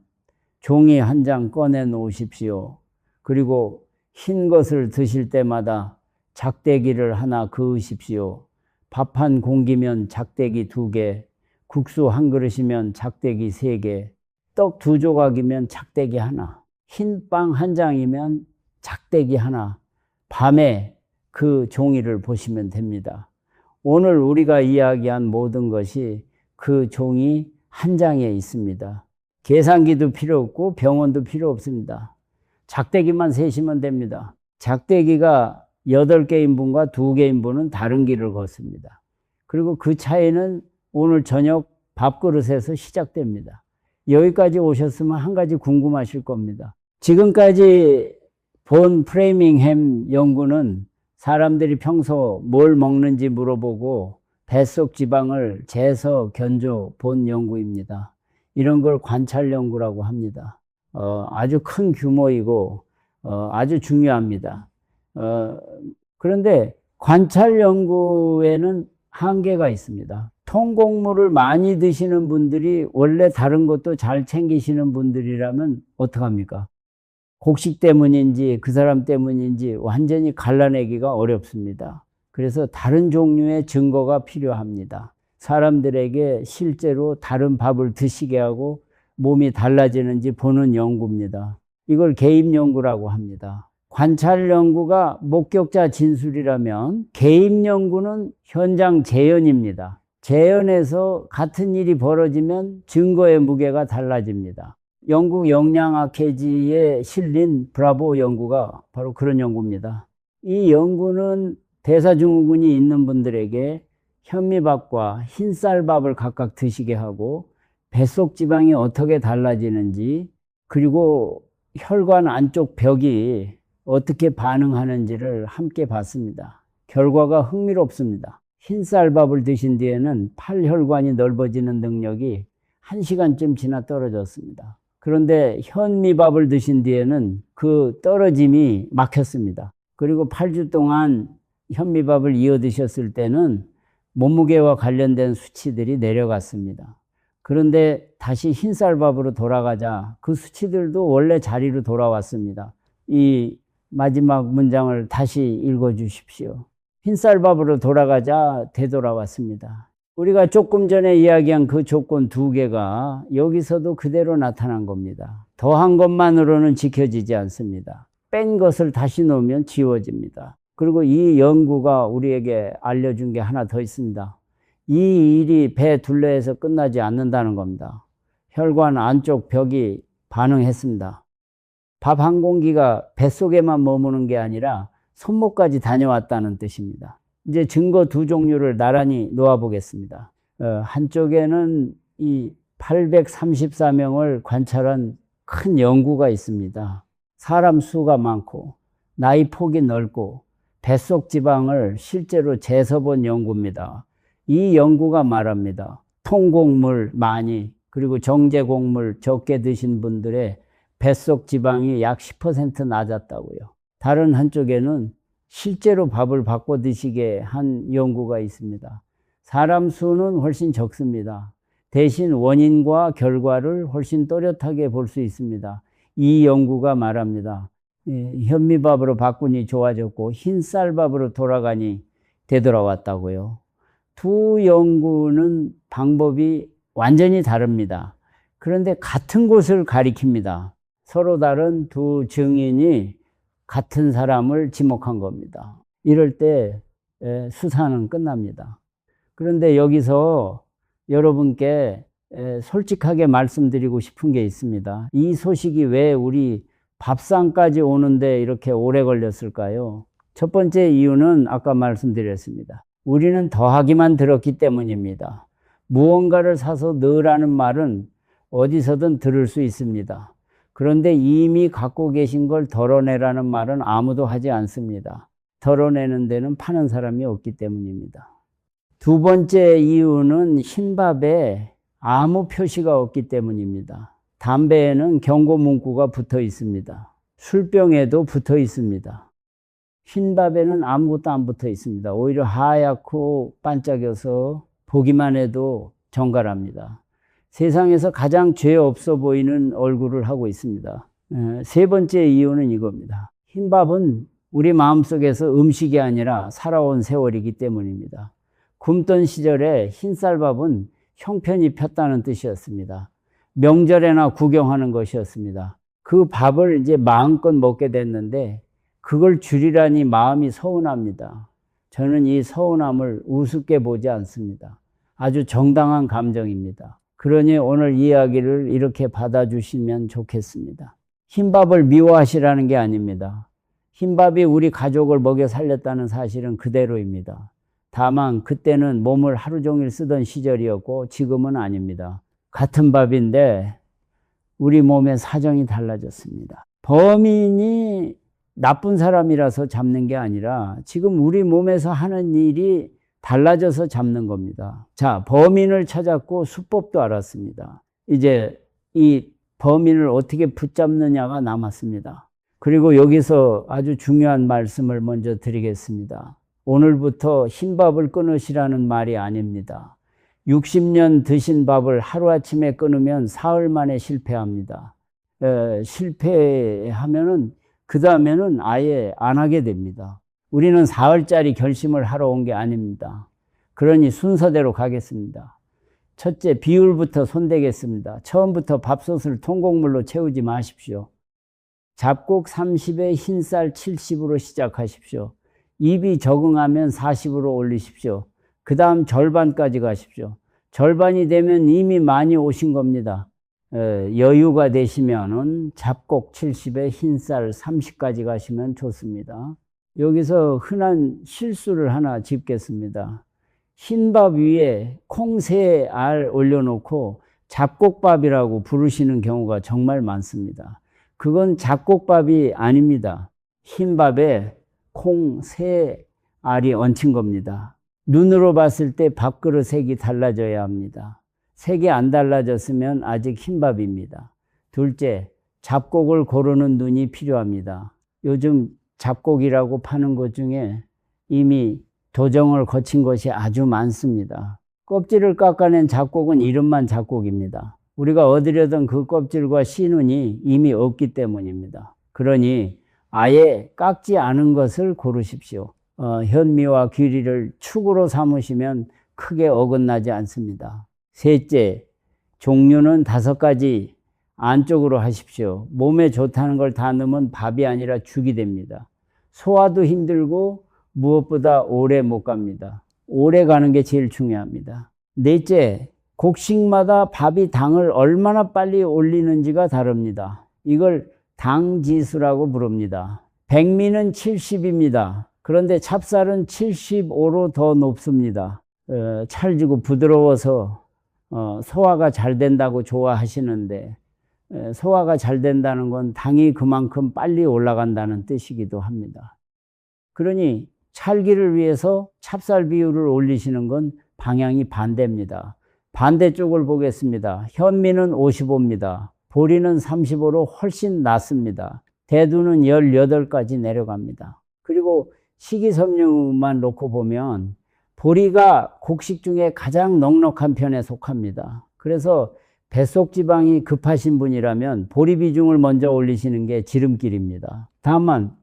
종이 한 장 꺼내 놓으십시오. 그리고 흰 것을 드실 때마다 작대기를 하나 그으십시오. 밥 한 공기면 작대기 2개, 국수 한 그릇이면 작대기 3개, 떡 2조각이면 작대기 하나, 흰 빵 한 장이면 작대기 하나, 밤에 그 종이를 보시면 됩니다. 오늘 우리가 이야기한 모든 것이 그 종이 한 장에 있습니다. 계산기도 필요 없고 병원도 필요 없습니다. 작대기만 세시면 됩니다. 작대기가 8개인분과 2개인분은 다른 길을 걷습니다. 그리고 그 차이는 오늘 저녁 밥그릇에서 시작됩니다. 여기까지 오셨으면 한 가지 궁금하실 겁니다. 지금까지 본 프레밍햄 연구는 사람들이 평소 뭘 먹는지 물어보고 뱃속 지방을 재서 견조 본 연구입니다. 이런 걸 관찰 연구라고 합니다. 아주 큰 규모이고 아주 중요합니다. 그런데 관찰 연구에는 한계가 있습니다. 통곡물을 많이 드시는 분들이 원래 다른 것도 잘 챙기시는 분들이라면 어떡합니까? 곡식 때문인지 그 사람 때문인지 완전히 갈라내기가 어렵습니다. 그래서 다른 종류의 증거가 필요합니다. 사람들에게 실제로 다른 밥을 드시게 하고 몸이 달라지는지 보는 연구입니다. 이걸 개입 연구라고 합니다. 관찰 연구가 목격자 진술이라면 개입 연구는 현장 재현입니다. 재현에서 같은 일이 벌어지면 증거의 무게가 달라집니다. 영국 영양학회지에 실린 브라보 연구가 바로 그런 연구입니다. 이 연구는 대사증후군이 있는 분들에게 현미밥과 흰쌀밥을 각각 드시게 하고 뱃속 지방이 어떻게 달라지는지 그리고 혈관 안쪽 벽이 어떻게 반응하는지를 함께 봤습니다. 결과가 흥미롭습니다. 흰쌀밥을 드신 뒤에는 팔혈관이 넓어지는 능력이 1시간쯤 지나 떨어졌습니다. 그런데 현미밥을 드신 뒤에는 그 떨어짐이 막혔습니다. 그리고 8주 동안 현미밥을 이어 드셨을 때는 몸무게와 관련된 수치들이 내려갔습니다. 그런데 다시 흰쌀밥으로 돌아가자 그 수치들도 원래 자리로 돌아왔습니다. 이 마지막 문장을 다시 읽어 주십시오. 흰쌀밥으로 돌아가자 되돌아왔습니다. 우리가 조금 전에 이야기한 그 조건 2개가 여기서도 그대로 나타난 겁니다. 더한 것만으로는 지켜지지 않습니다. 뺀 것을 다시 넣으면 지워집니다. 그리고 이 연구가 우리에게 알려준 게 하나 더 있습니다. 이 일이 배 둘레에서 끝나지 않는다는 겁니다. 혈관 안쪽 벽이 반응했습니다. 밥 한 공기가 뱃속에만 머무는 게 아니라 손목까지 다녀왔다는 뜻입니다. 이제 증거 2종류를 나란히 놓아보겠습니다. 한쪽에는 이 834명을 관찰한 큰 연구가 있습니다. 사람 수가 많고 나이 폭이 넓고 뱃속 지방을 실제로 재서 본 연구입니다. 이 연구가 말합니다. 통곡물 많이 그리고 정제곡물 적게 드신 분들의 뱃속 지방이 약 10% 낮았다고요. 다른 한쪽에는 실제로 밥을 바꿔 드시게 한 연구가 있습니다. 사람 수는 훨씬 적습니다. 대신 원인과 결과를 훨씬 또렷하게 볼 수 있습니다. 이 연구가 말합니다. 현미밥으로 바꾸니 좋아졌고 흰쌀밥으로 돌아가니 되돌아왔다고요. 두 연구는 방법이 완전히 다릅니다. 그런데 같은 곳을 가리킵니다. 서로 다른 두 증인이 같은 사람을 지목한 겁니다. 이럴 때 수사는 끝납니다. 그런데 여기서 여러분께 솔직하게 말씀드리고 싶은 게 있습니다. 이 소식이 왜 우리 밥상까지 오는데 이렇게 오래 걸렸을까요? 첫 번째 이유는 아까 말씀드렸습니다. 우리는 더하기만 들었기 때문입니다. 무언가를 사서 넣으라는 말은 어디서든 들을 수 있습니다. 그런데 이미 갖고 계신 걸 덜어내라는 말은 아무도 하지 않습니다. 덜어내는 데는 파는 사람이 없기 때문입니다. 두 번째 이유는 흰밥에 아무 표시가 없기 때문입니다. 담배에는 경고 문구가 붙어 있습니다. 술병에도 붙어 있습니다. 흰 밥에는 아무것도 안 붙어 있습니다. 오히려 하얗고 반짝여서 보기만 해도 정갈합니다. 세상에서 가장 죄 없어 보이는 얼굴을 하고 있습니다. 세 번째 이유는 이겁니다. 흰 밥은 우리 마음속에서 음식이 아니라 살아온 세월이기 때문입니다. 굶던 시절에 흰쌀밥은 형편이 폈다는 뜻이었습니다. 명절에나 구경하는 것이었습니다. 그 밥을 이제 마음껏 먹게 됐는데 그걸 줄이라니 마음이 서운합니다. 저는 이 서운함을 우습게 보지 않습니다. 아주 정당한 감정입니다. 그러니 오늘 이야기를 이렇게 받아주시면 좋겠습니다. 흰밥을 미워하시라는 게 아닙니다. 흰밥이 우리 가족을 먹여 살렸다는 사실은 그대로입니다. 다만 그때는 몸을 하루 종일 쓰던 시절이었고 지금은 아닙니다. 같은 밥인데 우리 몸의 사정이 달라졌습니다. 범인이 나쁜 사람이라서 잡는 게 아니라 지금 우리 몸에서 하는 일이 달라져서 잡는 겁니다. 자, 범인을 찾았고 수법도 알았습니다. 이제 이 범인을 어떻게 붙잡느냐가 남았습니다. 그리고 여기서 아주 중요한 말씀을 먼저 드리겠습니다. 오늘부터 흰밥을 끊으시라는 말이 아닙니다. 60년 드신 밥을 하루아침에 끊으면 사흘 만에 실패합니다. 실패하면은 그 다음에는 아예 안 하게 됩니다. 우리는 사흘짜리 결심을 하러 온 게 아닙니다. 그러니 순서대로 가겠습니다. 첫째, 비율부터 손대겠습니다. 처음부터 밥솥을 통곡물로 채우지 마십시오. 잡곡 30에 흰쌀 70으로 시작하십시오. 입이 적응하면 40으로 올리십시오. 그 다음 절반까지 가십시오. 절반이 되면 이미 많이 오신 겁니다. 여유가 되시면은 잡곡 70에 흰쌀 30까지 가시면 좋습니다. 여기서 흔한 실수를 하나 짚겠습니다. 흰밥 위에 콩 3알 올려놓고 잡곡밥이라고 부르시는 경우가 정말 많습니다. 그건 잡곡밥이 아닙니다. 흰밥에 콩 3알이 얹힌 겁니다. 눈으로 봤을 때 밥그릇 색이 달라져야 합니다. 색이 안 달라졌으면 아직 흰밥입니다. 둘째, 잡곡을 고르는 눈이 필요합니다. 요즘 잡곡이라고 파는 것 중에 이미 도정을 거친 것이 아주 많습니다. 껍질을 깎아낸 잡곡은 이름만 잡곡입니다. 우리가 얻으려던 그 껍질과 씨눈이 이미 없기 때문입니다. 그러니 아예 깎지 않은 것을 고르십시오. 현미와 귀리를 축으로 삼으시면 크게 어긋나지 않습니다. 셋째, 종류는 5가지 안쪽으로 하십시오. 몸에 좋다는 걸 다 넣으면 밥이 아니라 죽이 됩니다. 소화도 힘들고 무엇보다 오래 못 갑니다. 오래 가는 게 제일 중요합니다. 넷째, 곡식마다 밥이 당을 얼마나 빨리 올리는지가 다릅니다. 이걸 당지수라고 부릅니다. 백미는 70입니다. 그런데 찹쌀은 75로 더 높습니다. 찰지고 부드러워서 소화가 잘 된다고 좋아하시는데 소화가 잘 된다는 건 당이 그만큼 빨리 올라간다는 뜻이기도 합니다. 그러니 찰기를 위해서 찹쌀 비율을 올리시는 건 방향이 반대입니다. 반대쪽을 보겠습니다. 현미는 55입니다. 보리는 35로 훨씬 낮습니다. 대두는 18까지 내려갑니다. 그리고 식이섬유만 놓고 보면 보리가 곡식 중에 가장 넉넉한 편에 속합니다. 그래서 뱃속 지방이 급하신 분이라면 보리 비중을 먼저 올리시는 게 지름길입니다. 다만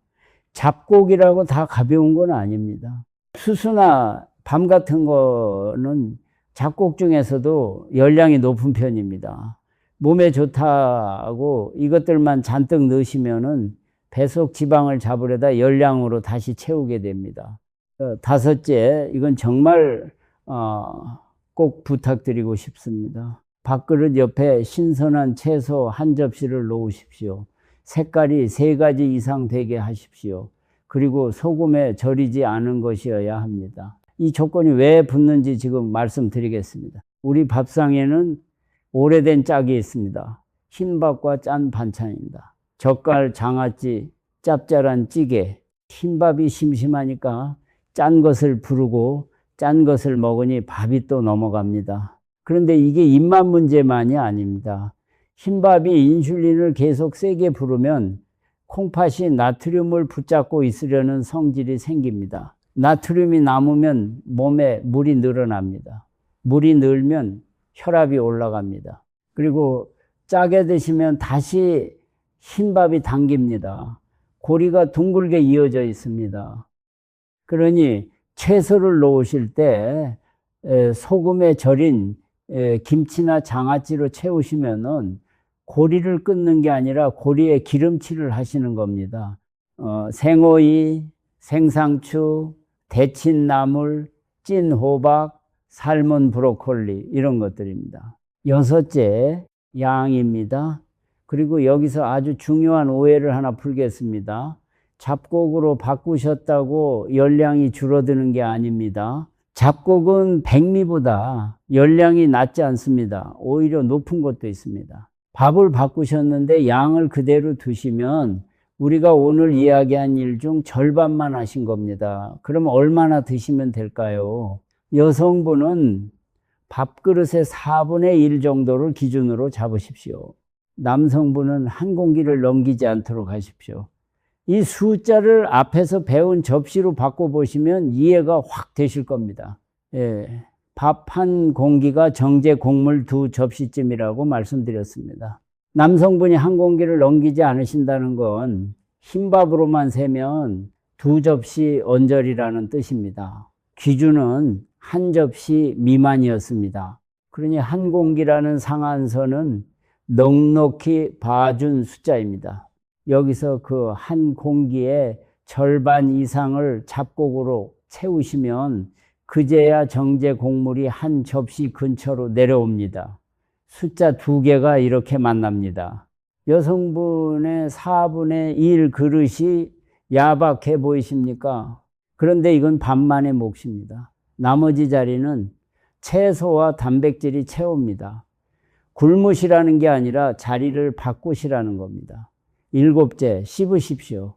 잡곡이라고 다 가벼운 건 아닙니다. 수수나 밤 같은 거는 잡곡 중에서도 열량이 높은 편입니다. 몸에 좋다고 이것들만 잔뜩 넣으시면은 뱃속 지방을 잡으려다 열량으로 다시 채우게 됩니다. 5째, 이건 정말 꼭 부탁드리고 싶습니다. 밥그릇 옆에 신선한 채소 한 접시를 놓으십시오. 색깔이 3가지 이상 되게 하십시오. 그리고 소금에 절이지 않은 것이어야 합니다. 이 조건이 왜 붙는지 지금 말씀드리겠습니다. 우리 밥상에는 오래된 짝이 있습니다. 흰밥과 짠 반찬입니다. 젓갈, 장아찌, 짭짤한 찌개. 흰밥이 심심하니까 짠 것을 부르고 짠 것을 먹으니 밥이 또 넘어갑니다. 그런데 이게 입맛 문제만이 아닙니다. 흰밥이 인슐린을 계속 세게 부르면 콩팥이 나트륨을 붙잡고 있으려는 성질이 생깁니다. 나트륨이 남으면 몸에 물이 늘어납니다. 물이 늘면 혈압이 올라갑니다. 그리고 짜게 드시면 다시 흰밥이 당깁니다. 고리가 둥글게 이어져 있습니다. 그러니 채소를 넣으실 때 소금에 절인 김치나 장아찌로 채우시면은 고리를 끊는 게 아니라 고리에 기름칠을 하시는 겁니다. 생오이, 생상추, 데친 나물, 찐 호박, 삶은 브로콜리 이런 것들입니다. 여섯째, 양입니다. 그리고 여기서 아주 중요한 오해를 하나 풀겠습니다. 잡곡으로 바꾸셨다고 열량이 줄어드는 게 아닙니다. 잡곡은 백미보다 열량이 낮지 않습니다. 오히려 높은 것도 있습니다. 밥을 바꾸셨는데 양을 그대로 드시면 우리가 오늘 이야기한 일 중 절반만 하신 겁니다. 그럼 얼마나 드시면 될까요? 여성분은 밥그릇의 4분의 1 정도를 기준으로 잡으십시오. 남성분은 한 공기를 넘기지 않도록 하십시오. 이 숫자를 앞에서 배운 접시로 바꿔보시면 이해가 확 되실 겁니다. 예, 밥 한 공기가 정제 곡물 2접시쯤이라고 말씀드렸습니다. 남성분이 한 공기를 넘기지 않으신다는 건 흰밥으로만 세면 2접시 언저리라는 뜻입니다. 기준은 한 접시 미만이었습니다. 그러니 한 공기라는 상한선은 넉넉히 봐준 숫자입니다. 여기서 그 한 공기의 절반 이상을 잡곡으로 채우시면 그제야 정제 곡물이 한 접시 근처로 내려옵니다. 숫자 2개가 이렇게 만납니다. 여성분의 4분의 1 그릇이 야박해 보이십니까? 그런데 이건 반만의 몫입니다. 나머지 자리는 채소와 단백질이 채웁니다. 굶으시라는 게 아니라 자리를 바꾸시라는 겁니다. 7째, 씹으십시오.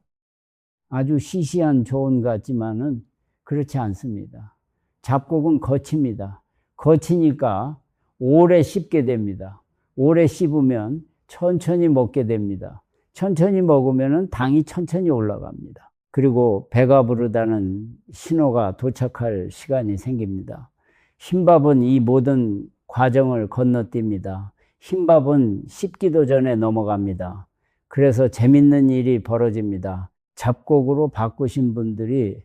아주 시시한 조언 같지만은 그렇지 않습니다. 잡곡은 거칩니다. 거치니까 오래 씹게 됩니다. 오래 씹으면 천천히 먹게 됩니다. 천천히 먹으면 당이 천천히 올라갑니다. 그리고 배가 부르다는 신호가 도착할 시간이 생깁니다. 흰밥은 이 모든 과정을 건너뜁니다. 흰밥은 씹기도 전에 넘어갑니다. 그래서 재밌는 일이 벌어집니다. 잡곡으로 바꾸신 분들이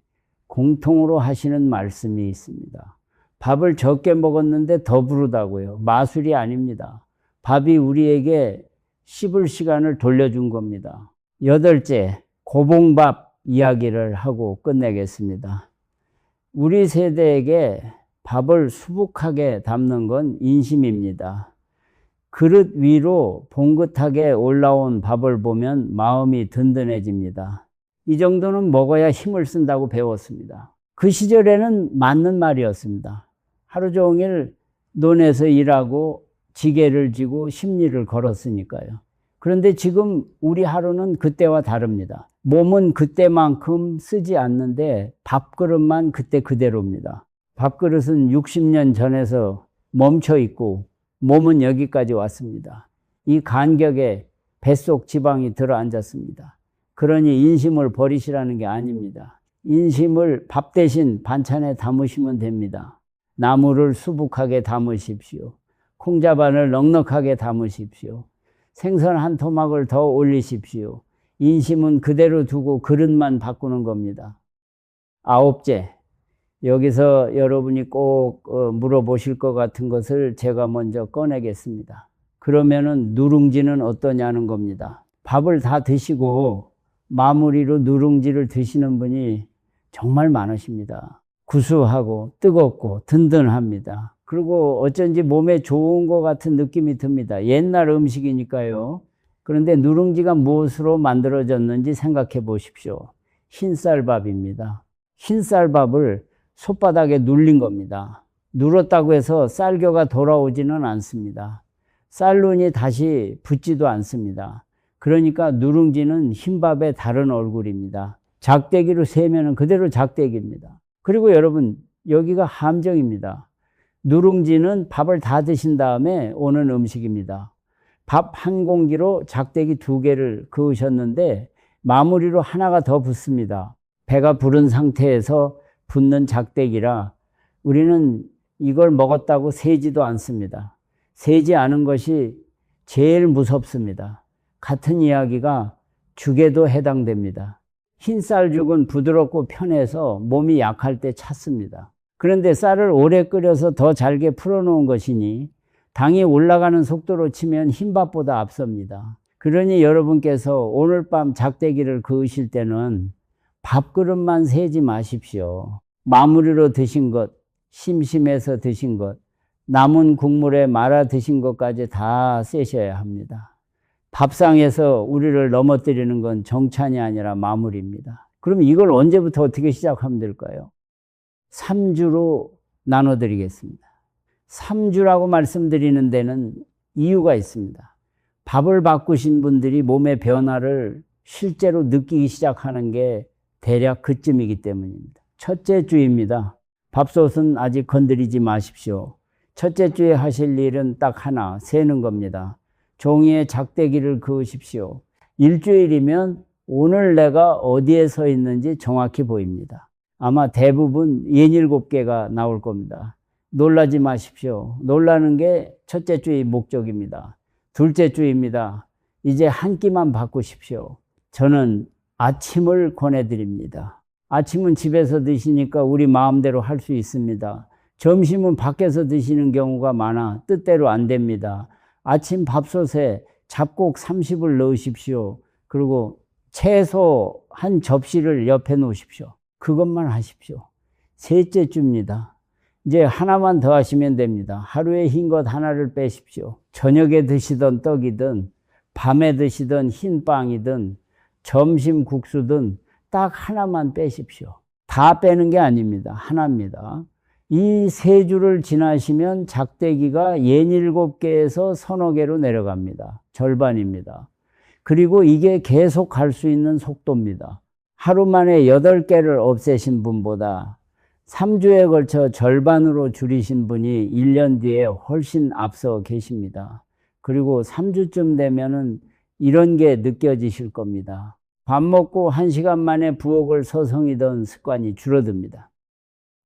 공통으로 하시는 말씀이 있습니다. 밥을 적게 먹었는데 더 부르다고요. 마술이 아닙니다. 밥이 우리에게 씹을 시간을 돌려준 겁니다. 8째, 고봉밥 이야기를 하고 끝내겠습니다. 우리 세대에게 밥을 수북하게 담는 건 인심입니다. 그릇 위로 봉긋하게 올라온 밥을 보면 마음이 든든해집니다. 이 정도는 먹어야 힘을 쓴다고 배웠습니다. 그 시절에는 맞는 말이었습니다. 하루 종일 논에서 일하고 지게를 지고 심리를 걸었으니까요. 그런데 지금 우리 하루는 그때와 다릅니다. 몸은 그때만큼 쓰지 않는데 밥그릇만 그때 그대로입니다. 밥그릇은 60년 전에서 멈춰 있고 몸은 여기까지 왔습니다. 이 간격에 뱃속 지방이 들어앉았습니다. 그러니 인심을 버리시라는 게 아닙니다. 인심을 밥 대신 반찬에 담으시면 됩니다. 나물을 수북하게 담으십시오. 콩자반을 넉넉하게 담으십시오. 생선 한 토막을 더 올리십시오. 인심은 그대로 두고 그릇만 바꾸는 겁니다. 9째, 여기서 여러분이 꼭 물어보실 것 같은 것을 제가 먼저 꺼내겠습니다. 그러면은 누룽지는 어떠냐는 겁니다. 밥을 다 드시고 마무리로 누룽지를 드시는 분이 정말 많으십니다. 구수하고 뜨겁고 든든합니다. 그리고 어쩐지 몸에 좋은 것 같은 느낌이 듭니다. 옛날 음식이니까요. 그런데 누룽지가 무엇으로 만들어졌는지 생각해 보십시오. 흰쌀밥입니다. 흰쌀밥을 솥바닥에 눌린 겁니다. 눌었다고 해서 쌀겨가 돌아오지는 않습니다. 쌀눈이 다시 붙지도 않습니다. 그러니까 누룽지는 흰밥의 다른 얼굴입니다. 작대기로 세면 그대로 작대기입니다. 그리고 여러분, 여기가 함정입니다. 누룽지는 밥을 다 드신 다음에 오는 음식입니다. 밥 한 공기로 작대기 2개를 그으셨는데 마무리로 하나가 더 붙습니다. 배가 부른 상태에서 붙는 작대기라 우리는 이걸 먹었다고 세지도 않습니다. 세지 않은 것이 제일 무섭습니다. 같은 이야기가 죽에도 해당됩니다. 흰쌀죽은 부드럽고 편해서 몸이 약할 때 찼습니다. 그런데 쌀을 오래 끓여서 더 잘게 풀어놓은 것이니 당이 올라가는 속도로 치면 흰밥보다 앞섭니다. 그러니 여러분께서 오늘 밤 작대기를 그으실 때는 밥그릇만 세지 마십시오. 마무리로 드신 것, 심심해서 드신 것, 남은 국물에 말아 드신 것까지 다 세셔야 합니다. 밥상에서 우리를 넘어뜨리는 건 정찬이 아니라 마무리입니다. 그럼 이걸 언제부터 어떻게 시작하면 될까요? 3주로 나눠드리겠습니다. 3주라고 말씀드리는 데는 이유가 있습니다. 밥을 바꾸신 분들이 몸의 변화를 실제로 느끼기 시작하는 게 대략 그쯤이기 때문입니다. 첫째 주입니다. 밥솥은 아직 건드리지 마십시오. 첫째 주에 하실 일은 딱 하나, 세는 겁니다. 종이에 작대기를 그으십시오. 일주일이면 오늘 내가 어디에 서 있는지 정확히 보입니다. 아마 대부분 67개가 나올 겁니다. 놀라지 마십시오. 놀라는 게 첫째 주의 목적입니다. 둘째 주입니다. 이제 한 끼만 바꾸십시오. 저는 아침을 권해드립니다. 아침은 집에서 드시니까 우리 마음대로 할 수 있습니다. 점심은 밖에서 드시는 경우가 많아 뜻대로 안 됩니다. 아침 밥솥에 잡곡 30을 넣으십시오. 그리고 채소 한 접시를 옆에 놓으십시오. 그것만 하십시오. 셋째 주입니다. 이제 하나만 더 하시면 됩니다. 하루에 흰 것 하나를 빼십시오. 저녁에 드시던 떡이든 밤에 드시던 흰 빵이든 점심 국수든 딱 하나만 빼십시오. 다 빼는 게 아닙니다. 하나입니다. 이 세 주를 지나시면 작대기가 67개에서 서너 개로 내려갑니다. 절반입니다. 그리고 이게 계속 갈 수 있는 속도입니다. 하루 만에 8개를 없애신 분보다 3주에 걸쳐 절반으로 줄이신 분이 1년 뒤에 훨씬 앞서 계십니다. 그리고 3주쯤 되면은 이런 게 느껴지실 겁니다. 밥 먹고 1시간 만에 부엌을 서성이던 습관이 줄어듭니다.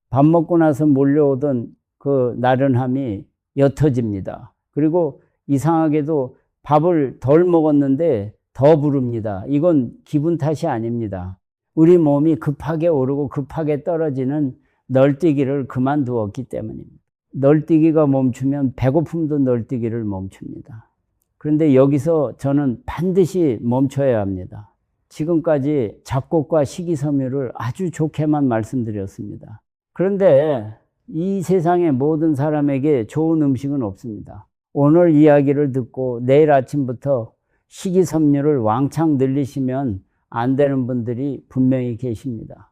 밥 먹고 나서 몰려오던 그 나른함이 옅어집니다. 그리고 이상하게도 밥을 덜 먹었는데 더 부릅니다. 이건 기분 탓이 아닙니다. 우리 몸이 급하게 오르고 급하게 떨어지는 널뛰기를 그만두었기 때문입니다. 널뛰기가 멈추면 배고픔도 널뛰기를 멈춥니다. 그런데 여기서 저는 반드시 멈춰야 합니다. 지금까지 잡곡과 식이섬유를 아주 좋게만 말씀드렸습니다. 그런데 이 세상의 모든 사람에게 좋은 음식은 없습니다. 오늘 이야기를 듣고 내일 아침부터 식이섬유를 왕창 늘리시면 안 되는 분들이 분명히 계십니다.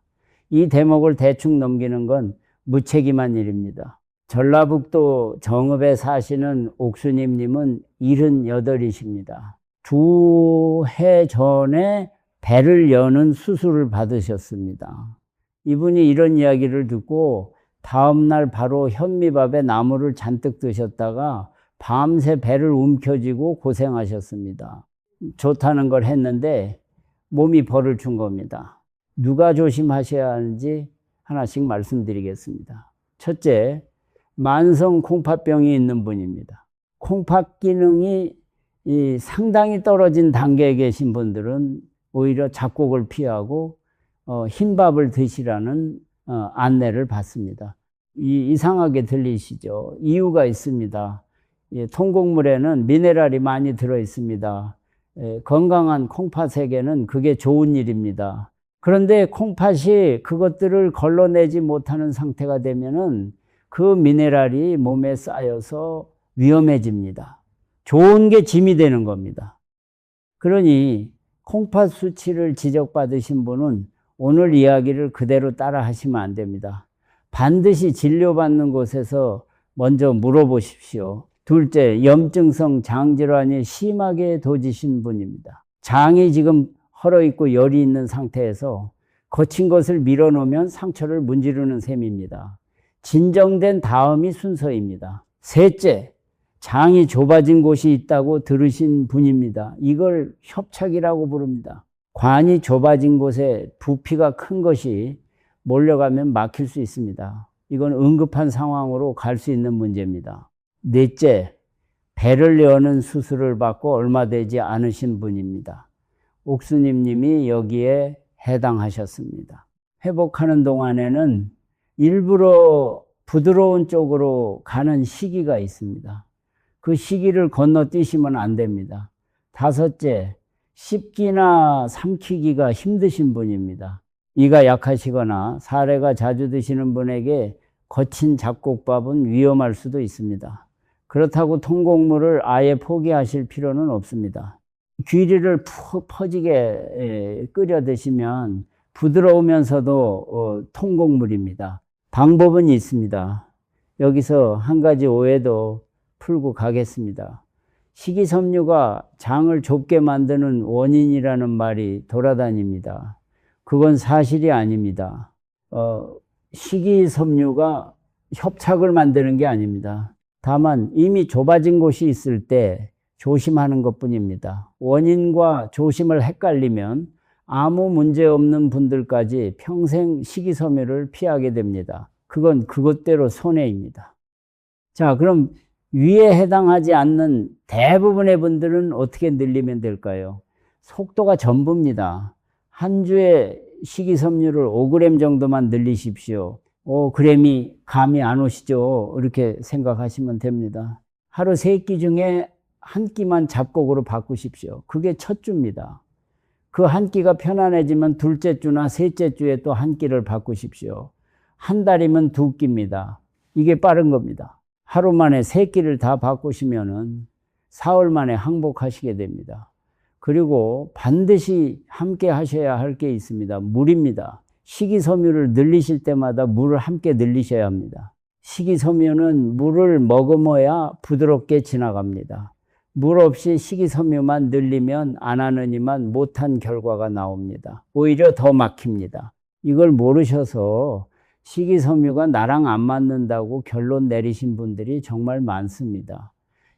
이 대목을 대충 넘기는 건 무책임한 일입니다. 전라북도 정읍에 사시는 옥수님님은 78이십니다. 2해 전에 배를 여는 수술을 받으셨습니다. 이분이 이런 이야기를 듣고 다음날 바로 현미밥에 나물을 잔뜩 드셨다가 밤새 배를 움켜쥐고 고생하셨습니다. 좋다는 걸 했는데 몸이 벌을 준 겁니다. 누가 조심하셔야 하는지 하나씩 말씀드리겠습니다. 첫째, 만성 콩팥병이 있는 분입니다. 콩팥 기능이 상당히 떨어진 단계에 계신 분들은 오히려 잡곡을 피하고 흰밥을 드시라는 안내를 받습니다. 이상하게 들리시죠? 이유가 있습니다. 통곡물에는 미네랄이 많이 들어 있습니다. 건강한 콩팥에게는 그게 좋은 일입니다. 그런데 콩팥이 그것들을 걸러내지 못하는 상태가 되면은 그 미네랄이 몸에 쌓여서 위험해집니다. 좋은 게 짐이 되는 겁니다. 그러니 콩팥 수치를 지적받으신 분은 오늘 이야기를 그대로 따라 하시면 안 됩니다. 반드시 진료받는 곳에서 먼저 물어보십시오. 둘째, 염증성 장질환이 심하게 도지신 분입니다. 장이 지금 헐어있고 열이 있는 상태에서 거친 것을 밀어놓으면 상처를 문지르는 셈입니다. 진정된 다음이 순서입니다. 셋째, 장이 좁아진 곳이 있다고 들으신 분입니다. 이걸 협착이라고 부릅니다. 관이 좁아진 곳에 부피가 큰 것이 몰려가면 막힐 수 있습니다. 이건 응급한 상황으로 갈 수 있는 문제입니다. 넷째, 배를 여는 수술을 받고 얼마 되지 않으신 분입니다. 옥수님 님이 여기에 해당하셨습니다. 회복하는 동안에는 일부러 부드러운 쪽으로 가는 시기가 있습니다. 그 시기를 건너뛰시면 안 됩니다. 다섯째, 씹기나 삼키기가 힘드신 분입니다. 이가 약하시거나 사례가 자주 드시는 분에게 거친 잡곡밥은 위험할 수도 있습니다. 그렇다고 통곡물을 아예 포기하실 필요는 없습니다. 귀리를 푹 퍼지게 끓여 드시면 부드러우면서도 통곡물입니다. 방법은 있습니다. 여기서 한 가지 오해도 풀고 가겠습니다. 식이섬유가 장을 좁게 만드는 원인이라는 말이 돌아다닙니다. 그건 사실이 아닙니다. 식이섬유가 협착을 만드는 게 아닙니다. 다만 이미 좁아진 곳이 있을 때 조심하는 것뿐입니다. 원인과 조심을 헷갈리면 아무 문제 없는 분들까지 평생 식이섬유를 피하게 됩니다. 그건 그것대로 손해입니다. 자, 그럼 위에 해당하지 않는 대부분의 분들은 어떻게 늘리면 될까요? 속도가 전부입니다. 한 주에 식이섬유를 5g 정도만 늘리십시오. 5g이 감이 안 오시죠? 이렇게 생각하시면 됩니다. 하루 3끼 중에 한 끼만 잡곡으로 바꾸십시오. 그게 첫 주입니다. 그 한 끼가 편안해지면 둘째 주나 셋째 주에 또 한 끼를 바꾸십시오. 한 달이면 2끼입니다. 이게 빠른 겁니다. 하루 만에 3끼를 다 바꾸시면은 사흘 만에 항복하시게 됩니다. 그리고 반드시 함께 하셔야 할 게 있습니다. 물입니다. 식이섬유를 늘리실 때마다 물을 함께 늘리셔야 합니다. 식이섬유는 물을 머금어야 부드럽게 지나갑니다. 물 없이 식이섬유만 늘리면 안 하느니만 못한 결과가 나옵니다. 오히려 더 막힙니다. 이걸 모르셔서 식이섬유가 나랑 안 맞는다고 결론 내리신 분들이 정말 많습니다.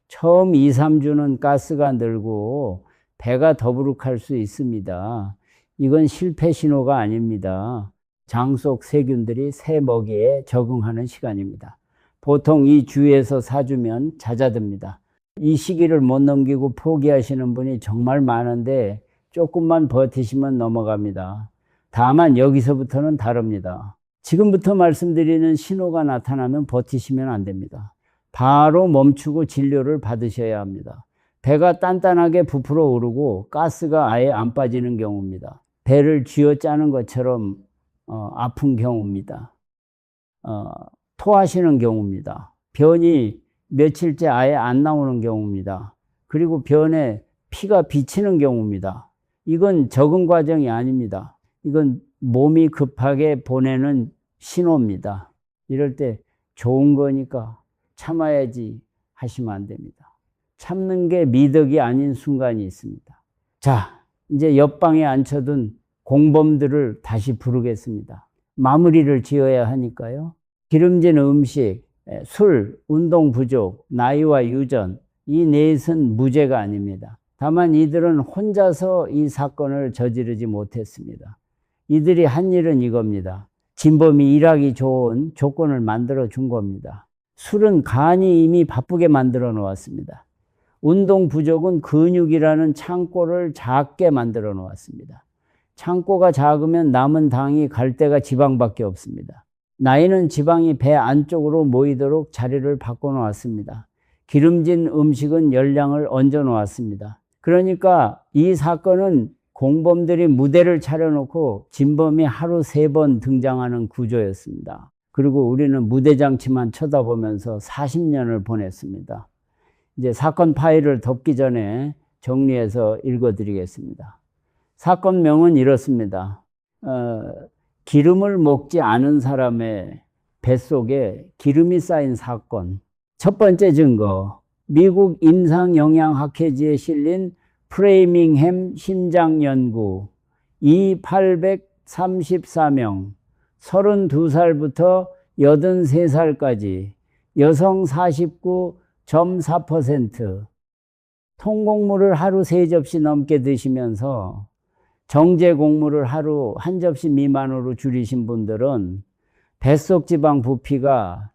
처음 2, 3주는 가스가 늘고 배가 더부룩할 수 있습니다. 이건 실패 신호가 아닙니다. 장 속 세균들이 새 먹이에 적응하는 시간입니다. 보통 이 주에서 4주면 잦아듭니다. 이 시기를 못 넘기고 포기하시는 분이 정말 많은데 조금만 버티시면 넘어갑니다. 다만 여기서부터는 다릅니다. 지금부터 말씀드리는 신호가 나타나면 버티시면 안 됩니다. 바로 멈추고 진료를 받으셔야 합니다. 배가 단단하게 부풀어 오르고 가스가 아예 안 빠지는 경우입니다. 배를 쥐어짜는 것처럼 아픈 경우입니다. 토하시는 경우입니다. 변이 며칠째 아예 안 나오는 경우입니다. 그리고 변에 피가 비치는 경우입니다. 이건 적응 과정이 아닙니다. 이건 몸이 급하게 보내는 신호입니다. 이럴 때 좋은 거니까 참아야지 하시면 안 됩니다. 참는 게 미덕이 아닌 순간이 있습니다. 자, 이제 옆방에 앉혀둔 공범들을 다시 부르겠습니다. 마무리를 지어야 하니까요. 기름진 음식, 술, 운동 부족, 나이와 유전, 이 넷은 무죄가 아닙니다. 다만 이들은 혼자서 이 사건을 저지르지 못했습니다. 이들이 한 일은 이겁니다. 진범이 일하기 좋은 조건을 만들어 준 겁니다. 술은 간이 이미 바쁘게 만들어 놓았습니다. 운동 부족은 근육이라는 창고를 작게 만들어 놓았습니다. 창고가 작으면 남은 당이 갈 데가 지방밖에 없습니다. 나이는 지방이 배 안쪽으로 모이도록 자리를 바꿔 놓았습니다. 기름진 음식은 열량을 얹어 놓았습니다. 그러니까 이 사건은 공범들이 무대를 차려놓고 진범이 하루 3번 등장하는 구조였습니다. 그리고 우리는 무대장치만 쳐다보면서 40년을 보냈습니다. 이제 사건 파일을 덮기 전에 정리해서 읽어드리겠습니다. 사건명은 이렇습니다. 기름을 먹지 않은 사람의 뱃속에 기름이 쌓인 사건. 첫 번째 증거, 미국 임상영양학회지에 실린 프레이밍햄 심장연구 2,834명, 32살부터 83살까지 여성 49.4%, 통곡물을 하루 3접시 넘게 드시면서 정제 곡물을 하루 한 접시 미만으로 줄이신 분들은 뱃속 지방 부피가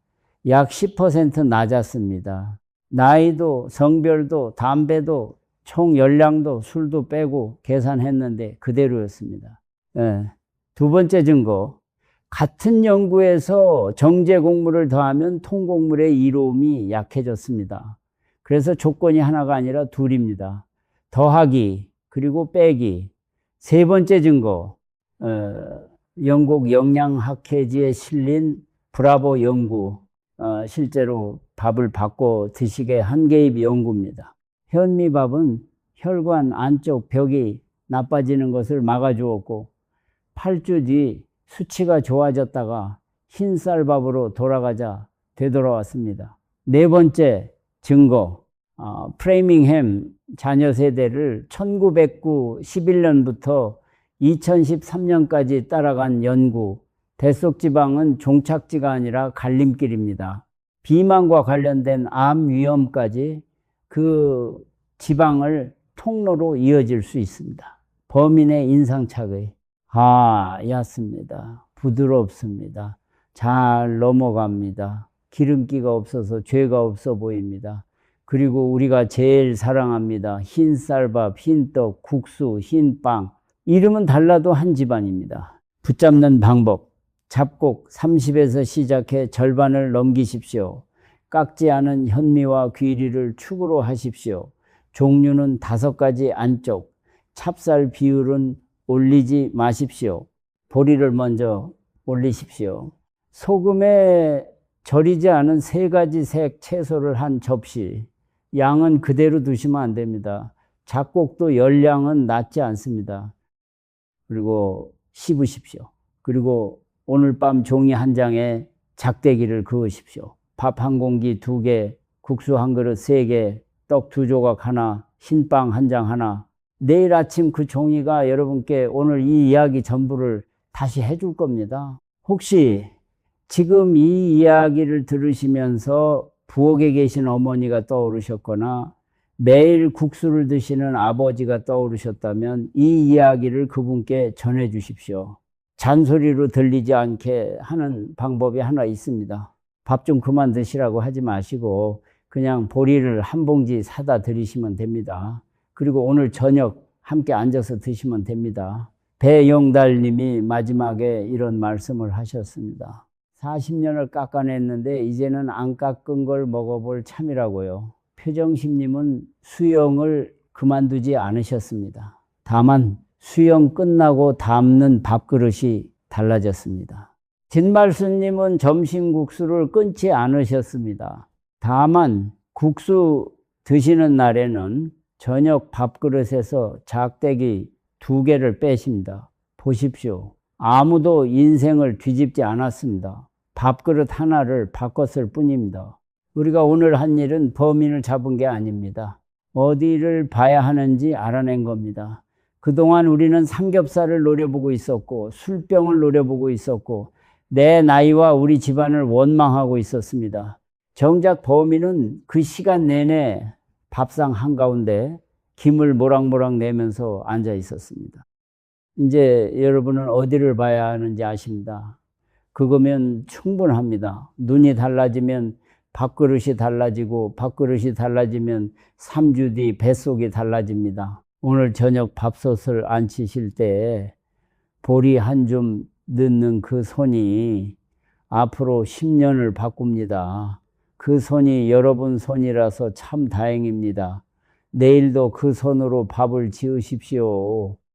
약 10% 낮았습니다. 나이도 성별도 담배도 총 열량도 술도 빼고 계산했는데 그대로였습니다. 네. 두 번째 증거, 같은 연구에서 정제 곡물을 더하면 통곡물의 이로움이 약해졌습니다. 그래서 조건이 하나가 아니라 둘입니다. 더하기 그리고 빼기. 세 번째 증거, 영국 영양학회지에 실린 브라보 연구, 실제로 밥을 바꿔 드시게 한 개입 연구입니다. 현미밥은 혈관 안쪽 벽이 나빠지는 것을 막아주었고 8주 뒤 수치가 좋아졌다가 흰쌀밥으로 돌아가자 되돌아왔습니다. 네 번째 증거, 프레이밍햄 자녀 세대를 1909 11년부터 2013년까지 따라간 연구, 뱃속 지방은 종착지가 아니라 갈림길입니다. 비만과 관련된 암 위험까지 그 지방을 통로로 이어질 수 있습니다. 범인의 인상착의, 얕습니다. 부드럽습니다. 잘 넘어갑니다. 기름기가 없어서 죄가 없어 보입니다. 그리고 우리가 제일 사랑합니다. 흰쌀밥, 흰떡, 국수, 흰빵. 이름은 달라도 한 집안입니다. 붙잡는 방법. 잡곡 30에서 시작해 절반을 넘기십시오. 깎지 않은 현미와 귀리를 축으로 하십시오. 종류는 5가지 안쪽. 찹쌀 비율은 올리지 마십시오. 보리를 먼저 올리십시오. 소금에 절이지 않은 3가지 색 채소를 한 접시. 양은 그대로 두시면 안 됩니다. 잡곡도 열량은 낮지 않습니다. 그리고 씹으십시오. 그리고 오늘 밤 종이 한 장에 작대기를 그으십시오. 밥 한 공기 2개, 국수 한 그릇 3개, 떡 2조각 하나, 흰빵 한 장 하나. 내일 아침 그 종이가 여러분께 오늘 이 이야기 전부를 다시 해줄 겁니다. 혹시 지금 이 이야기를 들으시면서 부엌에 계신 어머니가 떠오르셨거나 매일 국수를 드시는 아버지가 떠오르셨다면 이 이야기를 그분께 전해 주십시오. 잔소리로 들리지 않게 하는 방법이 하나 있습니다. 밥 좀 그만 드시라고 하지 마시고 그냥 보리를 한 봉지 사다 드리시면 됩니다. 그리고 오늘 저녁 함께 앉아서 드시면 됩니다. 배영달님이 마지막에 이런 말씀을 하셨습니다. 40년을 깎아냈는데 이제는 안 깎은 걸 먹어볼 참이라고요. 표정심님은 수영을 그만두지 않으셨습니다. 다만 수영 끝나고 담는 밥그릇이 달라졌습니다. 진말수님은 점심 국수를 끊지 않으셨습니다. 다만 국수 드시는 날에는 저녁 밥그릇에서 작대기 2개를 빼십니다. 보십시오. 아무도 인생을 뒤집지 않았습니다. 밥그릇 하나를 바꿨을 뿐입니다. 우리가 오늘 한 일은 범인을 잡은 게 아닙니다. 어디를 봐야 하는지 알아낸 겁니다. 그동안 우리는 삼겹살을 노려보고 있었고 술병을 노려보고 있었고 내 나이와 우리 집안을 원망하고 있었습니다. 정작 범인은 그 시간 내내 밥상 한가운데 김을 모락모락 내면서 앉아 있었습니다. 이제 여러분은 어디를 봐야 하는지 아십니다. 그거면 충분합니다. 눈이 달라지면 밥그릇이 달라지고 밥그릇이 달라지면 3주 뒤 뱃속이 달라집니다. 오늘 저녁 밥솥을 안 치실 때 보리 한 줌 넣는 그 손이 앞으로 10년을 바꿉니다. 그 손이 여러분 손이라서 참 다행입니다. 내일도 그 손으로 밥을 지으십시오.